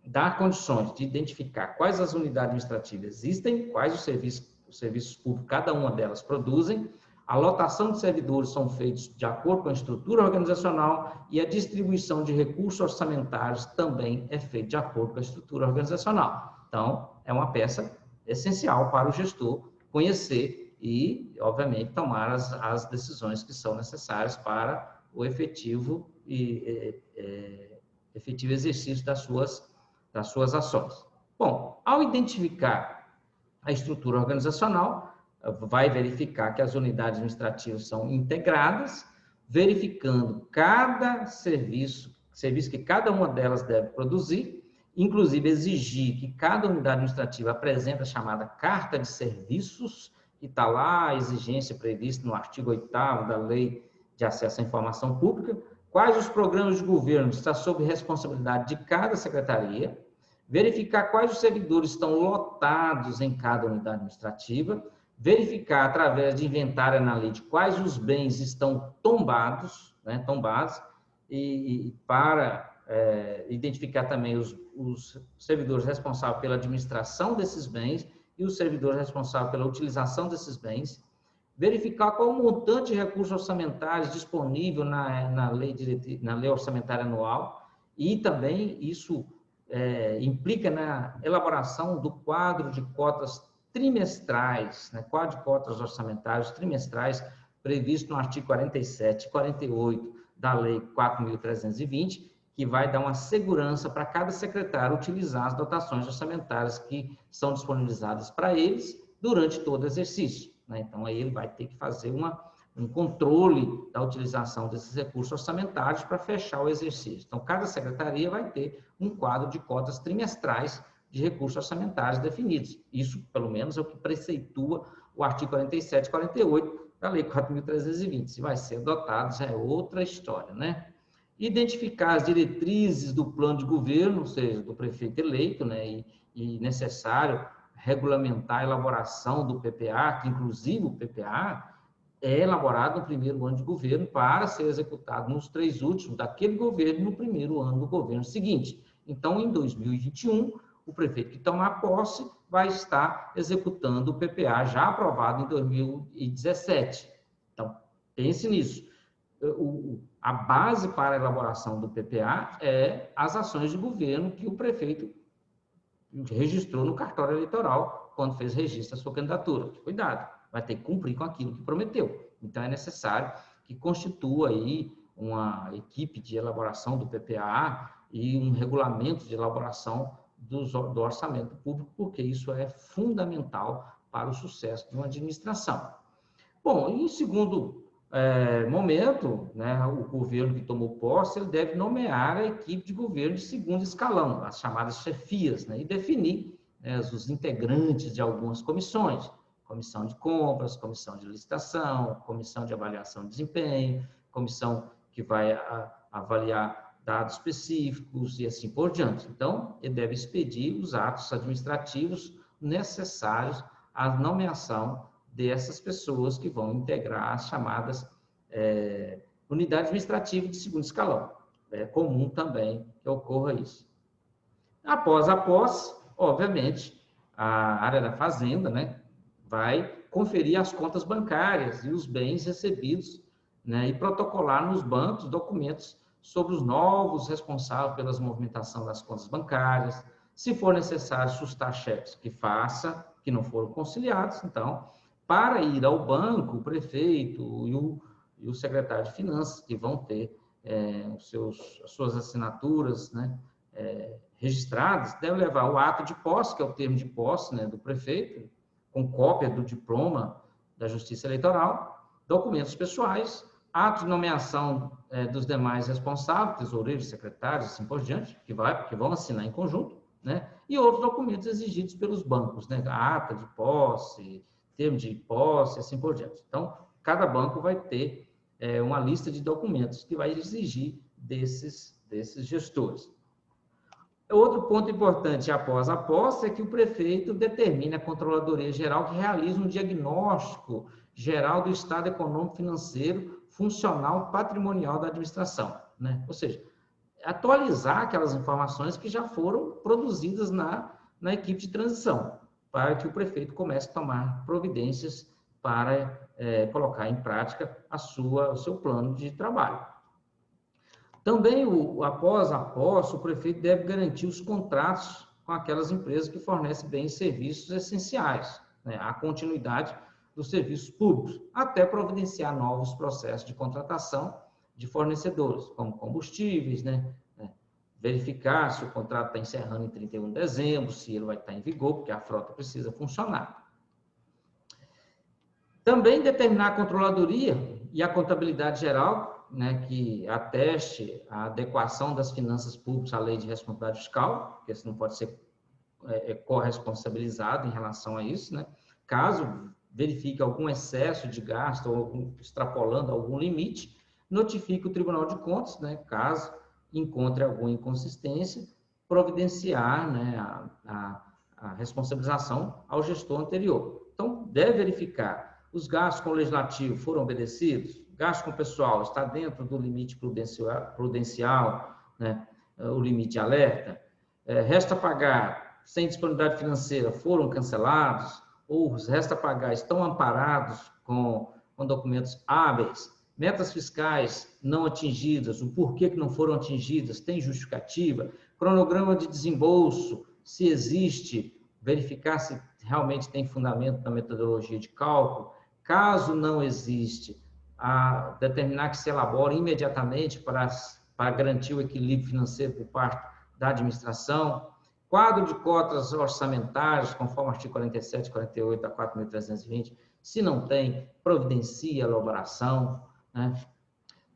dá condições de identificar quais as unidades administrativas existem, quais os serviços públicos cada uma delas produzem. A lotação de servidores são feitos de acordo com a estrutura organizacional e a distribuição de recursos orçamentários também é feita de acordo com a estrutura organizacional. Então, é uma peça essencial para o gestor conhecer e, obviamente, tomar as decisões que são necessárias para o efetivo exercício das suas ações. Bom, ao identificar a estrutura organizacional, vai verificar que as unidades administrativas são integradas, verificando cada serviço que cada uma delas deve produzir, inclusive exigir que cada unidade administrativa apresente a chamada carta de serviços, que está lá a exigência prevista no artigo 8º da Lei de Acesso à Informação Pública, quais os programas de governo estão sob responsabilidade de cada secretaria, verificar quais os servidores estão lotados em cada unidade administrativa, verificar, através de inventário analítico, quais os bens estão tombados, e para identificar também os servidores responsáveis pela administração desses bens e os servidores responsáveis pela utilização desses bens, verificar qual o montante de recursos orçamentários disponível na lei orçamentária anual, e também isso implica na elaboração do quadro de cotas trimestrais, né, quadro de cotas orçamentárias trimestrais, previsto no artigo 47 e 48 da Lei 4.320, que vai dar uma segurança para cada secretário utilizar as dotações orçamentárias que são disponibilizadas para eles durante todo o exercício, né? Então, aí ele vai ter que fazer uma um controle da utilização desses recursos orçamentários para fechar o exercício. Então, cada secretaria vai ter um quadro de cotas trimestrais de recursos orçamentários definidos. Isso, pelo menos, é o que preceitua o artigo 47 e 48 da Lei 4.320. Se vai ser adotado, já é outra história, né? Identificar as diretrizes do plano de governo, ou seja, do prefeito eleito, né? E necessário regulamentar a elaboração do PPA, que inclusive o PPA é elaborado no primeiro ano de governo para ser executado nos 3 últimos daquele governo no primeiro ano do governo seguinte. Então, em 2021, o prefeito que tomar posse vai estar executando o PPA já aprovado em 2017. Então, pense nisso. A base para a elaboração do PPA é as ações de governo que o prefeito registrou no cartório eleitoral quando fez registro da sua candidatura. Cuidado, vai ter que cumprir com aquilo que prometeu. Então, é necessário que constitua aí uma equipe de elaboração do PPA e um regulamento de elaboração do orçamento público, porque isso é fundamental para o sucesso de uma administração. Bom, em segundo momento, né, o governo que tomou posse, ele deve nomear a equipe de governo de segundo escalão, as chamadas chefias, né, e definir, né, os integrantes de algumas comissões, comissão de compras, comissão de licitação, comissão de avaliação de desempenho, comissão que vai avaliar dados específicos e assim por diante. Então, ele deve expedir os atos administrativos necessários à nomeação dessas pessoas que vão integrar as chamadas unidade administrativa de segundo escalão. É comum também que ocorra isso. Após a posse, obviamente, a área da fazenda, né, vai conferir as contas bancárias e os bens recebidos, né, e protocolar nos bancos documentos sobre os novos responsáveis pela movimentação das contas bancárias. Se for necessário sustar cheques, que faça, que não foram conciliados, então, para ir ao banco, o prefeito e o secretário de Finanças, que vão ter as suas assinaturas, né, registradas, deve levar o ato de posse, que é o termo de posse, né, do prefeito, com cópia do diploma da Justiça Eleitoral, documentos pessoais, atos de nomeação dos demais responsáveis, tesoureiros, secretários, assim por diante, que vão assinar em conjunto, né, e outros documentos exigidos pelos bancos, né, a ata de posse, termo de posse, assim por diante. Então, cada banco vai ter uma lista de documentos que vai exigir desses gestores. Outro ponto importante após a posse é que o prefeito determine a Controladoria Geral que realize um diagnóstico geral do estado econômico, financeiro, funcional, patrimonial da administração, né? Ou seja, atualizar aquelas informações que já foram produzidas na equipe de transição, para que o prefeito comece a tomar providências para colocar em prática o seu plano de trabalho. Também, após a posse, o prefeito deve garantir os contratos com aquelas empresas que fornecem bens e serviços essenciais, né, a continuidade dos serviços públicos, até providenciar novos processos de contratação de fornecedores, como combustíveis, né, verificar se o contrato está encerrando em 31 de dezembro, se ele vai estar em vigor, porque a frota precisa funcionar. Também determinar a controladoria e a contabilidade geral, né, que ateste a adequação das finanças públicas à lei de responsabilidade fiscal, porque isso não pode ser corresponsabilizado em relação a isso, né? Caso verifique algum excesso de gasto ou extrapolando algum limite, notifique o Tribunal de Contas, né, caso encontre alguma inconsistência, providenciar, né, a responsabilização ao gestor anterior. Então, deve verificar os gastos com o legislativo foram obedecidos, gasto com o pessoal está dentro do limite prudencial, né, o limite de alerta, resta pagar sem disponibilidade financeira foram cancelados, ou os resta pagar estão amparados com documentos hábeis, metas fiscais não atingidas, o porquê que não foram atingidas, tem justificativa, cronograma de desembolso, se existe, verificar se realmente tem fundamento na metodologia de cálculo, caso não existe, determinar que se elabore imediatamente para garantir o equilíbrio financeiro por parte da administração, quadro de cotas orçamentárias, conforme o artigo 47 e 48 da 4.320, Se não tem, providencia a elaboração, né?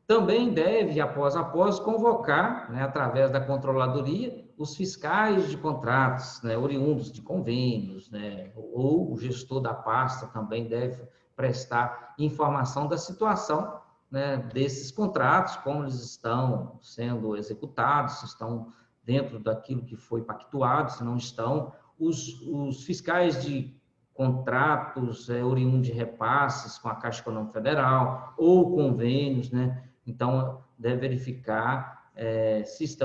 Também deve, após convocar, né, através da controladoria, os fiscais de contratos, né, oriundos de convênios, né, ou o gestor da pasta também deve prestar informação da situação, né, desses contratos, como eles estão sendo executados, se estão dentro daquilo que foi pactuado, se não estão. Os fiscais de contratos oriundos de repasses com a Caixa Econômica Federal ou convênios, né? Então, deve verificar se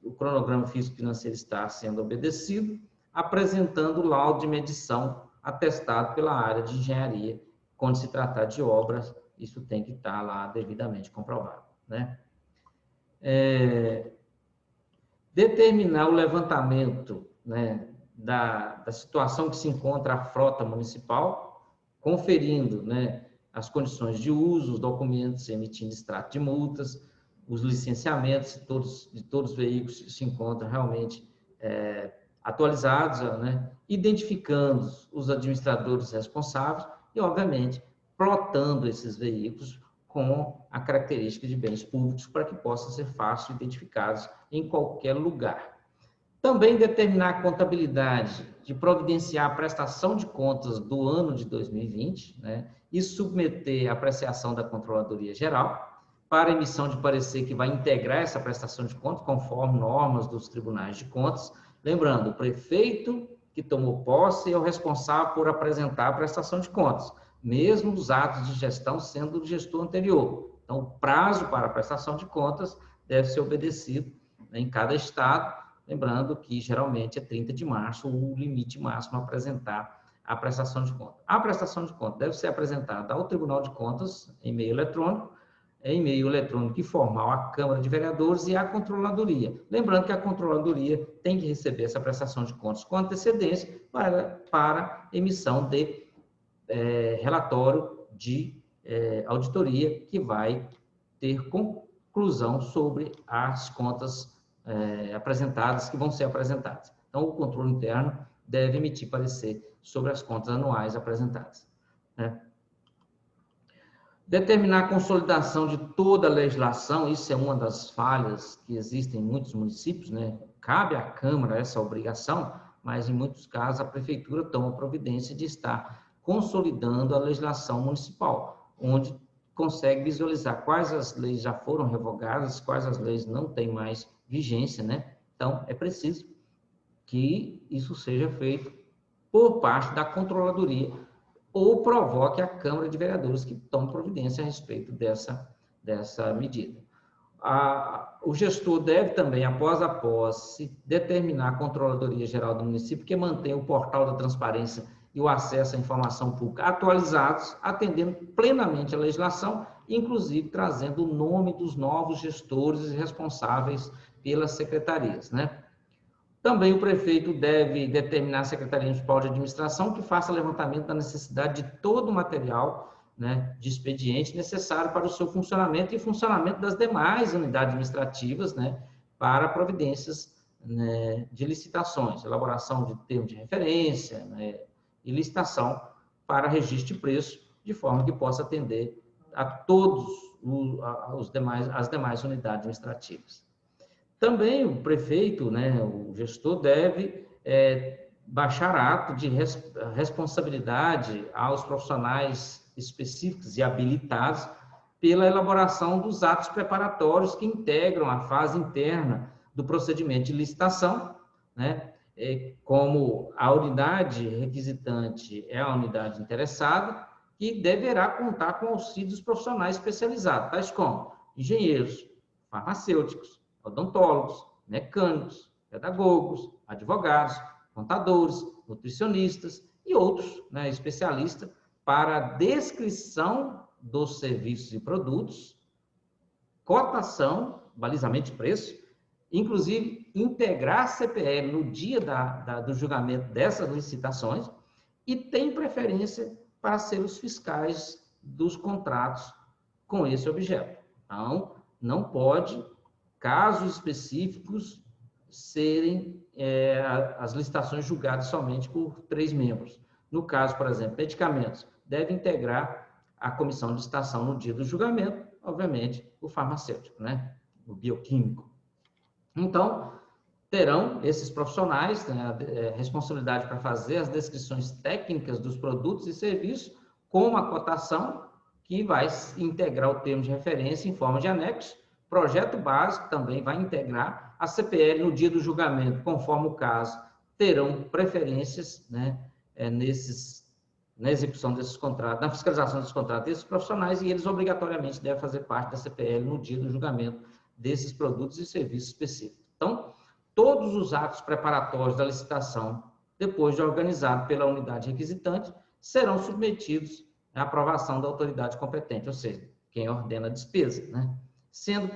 o cronograma físico-financeiro está sendo obedecido, apresentando o laudo de medição atestado pela área de engenharia. Quando se tratar de obras, isso tem que estar lá devidamente comprovado, né? Determinar o levantamento, né, da situação que se encontra a frota municipal, conferindo, né, as condições de uso, os documentos, emitindo extrato de multas, os licenciamentos de todos os veículos se encontram realmente atualizados, né, identificando os administradores responsáveis e, obviamente, plotando esses veículos com a característica de bens públicos para que possam ser fácil identificados em qualquer lugar. Também determinar a contabilidade de providenciar a prestação de contas do ano de 2020, né, e submeter a apreciação da Controladoria Geral para emissão de parecer que vai integrar essa prestação de contas conforme normas dos tribunais de contas. Lembrando, o prefeito que tomou posse é o responsável por apresentar a prestação de contas, mesmo os atos de gestão sendo do gestor anterior. Então, o prazo para a prestação de contas deve ser obedecido, né, em cada estado, lembrando que geralmente é 30 de março o limite máximo a apresentar a prestação de contas. A prestação de contas deve ser apresentada ao Tribunal de Contas em meio eletrônico e formal à Câmara de Vereadores e à Controladoria. Lembrando que a Controladoria tem que receber essa prestação de contas com antecedência para emissão de relatório de auditoria que vai ter conclusão sobre as contas apresentadas, que vão ser apresentadas. Então, o controle interno deve emitir parecer sobre as contas anuais apresentadas, né? Determinar a consolidação de toda a legislação, isso é uma das falhas que existem em muitos municípios, né? Cabe à Câmara essa obrigação, mas em muitos casos a Prefeitura toma providência de estar consolidando a legislação municipal, onde consegue visualizar quais as leis já foram revogadas, quais as leis não têm mais vigência, né? Então, é preciso que isso seja feito por parte da Controladoria ou provoque a Câmara de Vereadores que tome providência a respeito dessa medida. O gestor deve também, após a posse, determinar a Controladoria Geral do município que mantenha o portal da transparência e o acesso à informação pública atualizados, atendendo plenamente a legislação, inclusive trazendo o nome dos novos gestores responsáveis pelas secretarias, né? Também o prefeito deve determinar a Secretaria Municipal de Administração que faça levantamento da necessidade de todo o material, né, de expediente necessário para o seu funcionamento e funcionamento das demais unidades administrativas, né, para providências, né, de licitações, elaboração de termo de referência, né, e licitação para registro de preço, de forma que possa atender a todos as demais unidades administrativas. Também o prefeito, né, o gestor, deve baixar ato de responsabilidade aos profissionais específicos e habilitados pela elaboração dos atos preparatórios que integram a fase interna do procedimento de licitação, né, como a unidade requisitante é a unidade interessada, que deverá contar com auxílio dos profissionais especializados, tais como engenheiros, farmacêuticos, odontólogos, mecânicos, pedagogos, advogados, contadores, nutricionistas e outros, né, especialistas para a descrição dos serviços e produtos, cotação, balizamento de preço, inclusive integrar a CPL no dia do julgamento dessas licitações e tem preferência para ser os fiscais dos contratos com esse objeto. Então, não pode casos específicos serem as licitações julgadas somente por 3 membros. No caso, por exemplo, medicamentos, deve integrar a comissão de licitação no dia do julgamento, obviamente, o farmacêutico, né? O bioquímico. Então, terão esses profissionais, né, a responsabilidade para fazer as descrições técnicas dos produtos e serviços com uma cotação que vai integrar o termo de referência em forma de anexo. Projeto básico também vai integrar a CPL no dia do julgamento, conforme o caso, terão preferências, né, na execução desses contratos, na fiscalização desses contratos desses profissionais, e eles obrigatoriamente devem fazer parte da CPL no dia do julgamento desses produtos e serviços específicos. Então, todos os atos preparatórios da licitação, depois de organizado pela unidade requisitante, serão submetidos à aprovação da autoridade competente, ou seja, quem ordena a despesa, né? Sendo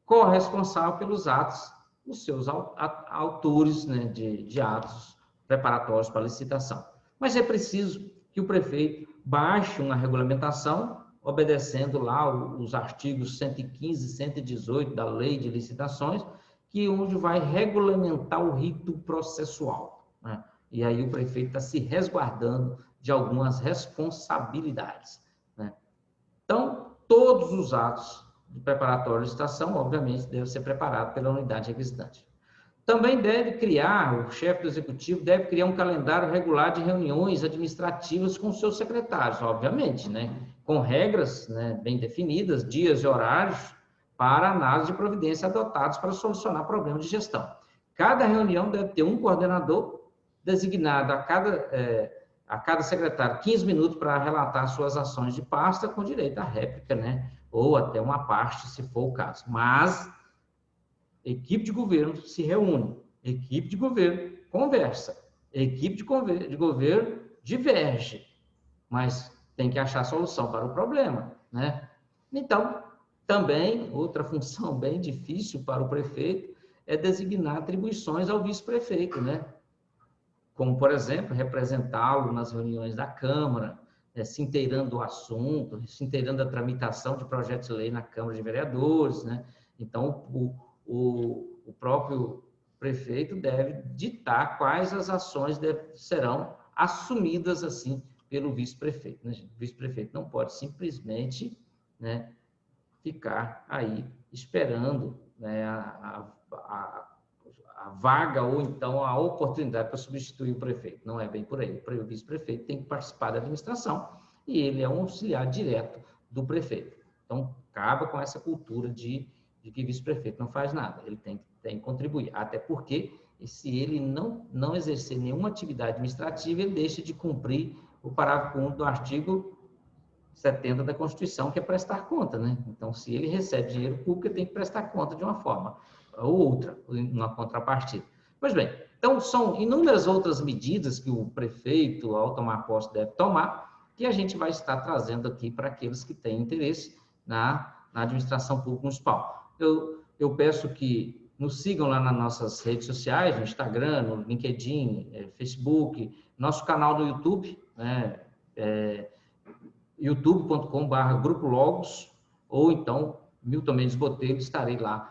corresponsável pelos atos, os seus autores, né, de atos preparatórios para a licitação. Mas é preciso que o prefeito baixe uma regulamentação, obedecendo lá os artigos 115 e 118 da Lei de Licitações, onde vai regulamentar o rito processual, né? E aí o prefeito está se resguardando de algumas responsabilidades, né? Então, todos os atos de preparatório de licitação, obviamente, devem ser preparados pela unidade requisitante. Também o chefe do executivo deve criar um calendário regular de reuniões administrativas com seus secretários, obviamente, né? Com regras, né, bem definidas, dias e horários, para análise de providência adotados para solucionar problemas de gestão. Cada reunião deve ter um coordenador designado a cada secretário 15 minutos para relatar suas ações de pasta com direito à réplica, né? Ou até uma parte, se for o caso. Mas equipe de governo se reúne, equipe de governo conversa, equipe de governo diverge, mas tem que achar solução para o problema, né? Então, também, outra função bem difícil para o prefeito é designar atribuições ao vice-prefeito, né? Como, por exemplo, representá-lo nas reuniões da Câmara, se inteirando do assunto, se inteirando da tramitação de projetos de lei na Câmara de Vereadores, né? Então, o próprio prefeito deve ditar quais as ações serão assumidas, assim, pelo vice-prefeito, né? O vice-prefeito não pode simplesmente, né, ficar aí esperando, né, a vaga ou então a oportunidade para substituir o prefeito. Não é bem por aí. O vice-prefeito tem que participar da administração e ele é um auxiliar direto do prefeito. Então, acaba com essa cultura de que vice-prefeito não faz nada. Ele tem que contribuir. Até porque, se ele não exercer nenhuma atividade administrativa, ele deixa de cumprir o parágrafo 1 do artigo 70 da Constituição, que é prestar conta, né? Então, se ele recebe dinheiro público, ele tem que prestar conta de uma forma ou outra, uma contrapartida. Pois bem, então são inúmeras outras medidas que o prefeito, ao tomar posse, deve tomar, que a gente vai estar trazendo aqui para aqueles que têm interesse na administração pública municipal. Eu peço que nos sigam lá nas nossas redes sociais, no Instagram, no LinkedIn, Facebook, nosso canal no YouTube, né? youtube.com/Grupo Logos, ou então Milton Mendes Botelho, estarei lá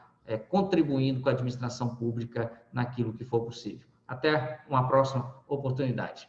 contribuindo com a administração pública naquilo que for possível. Até uma próxima oportunidade.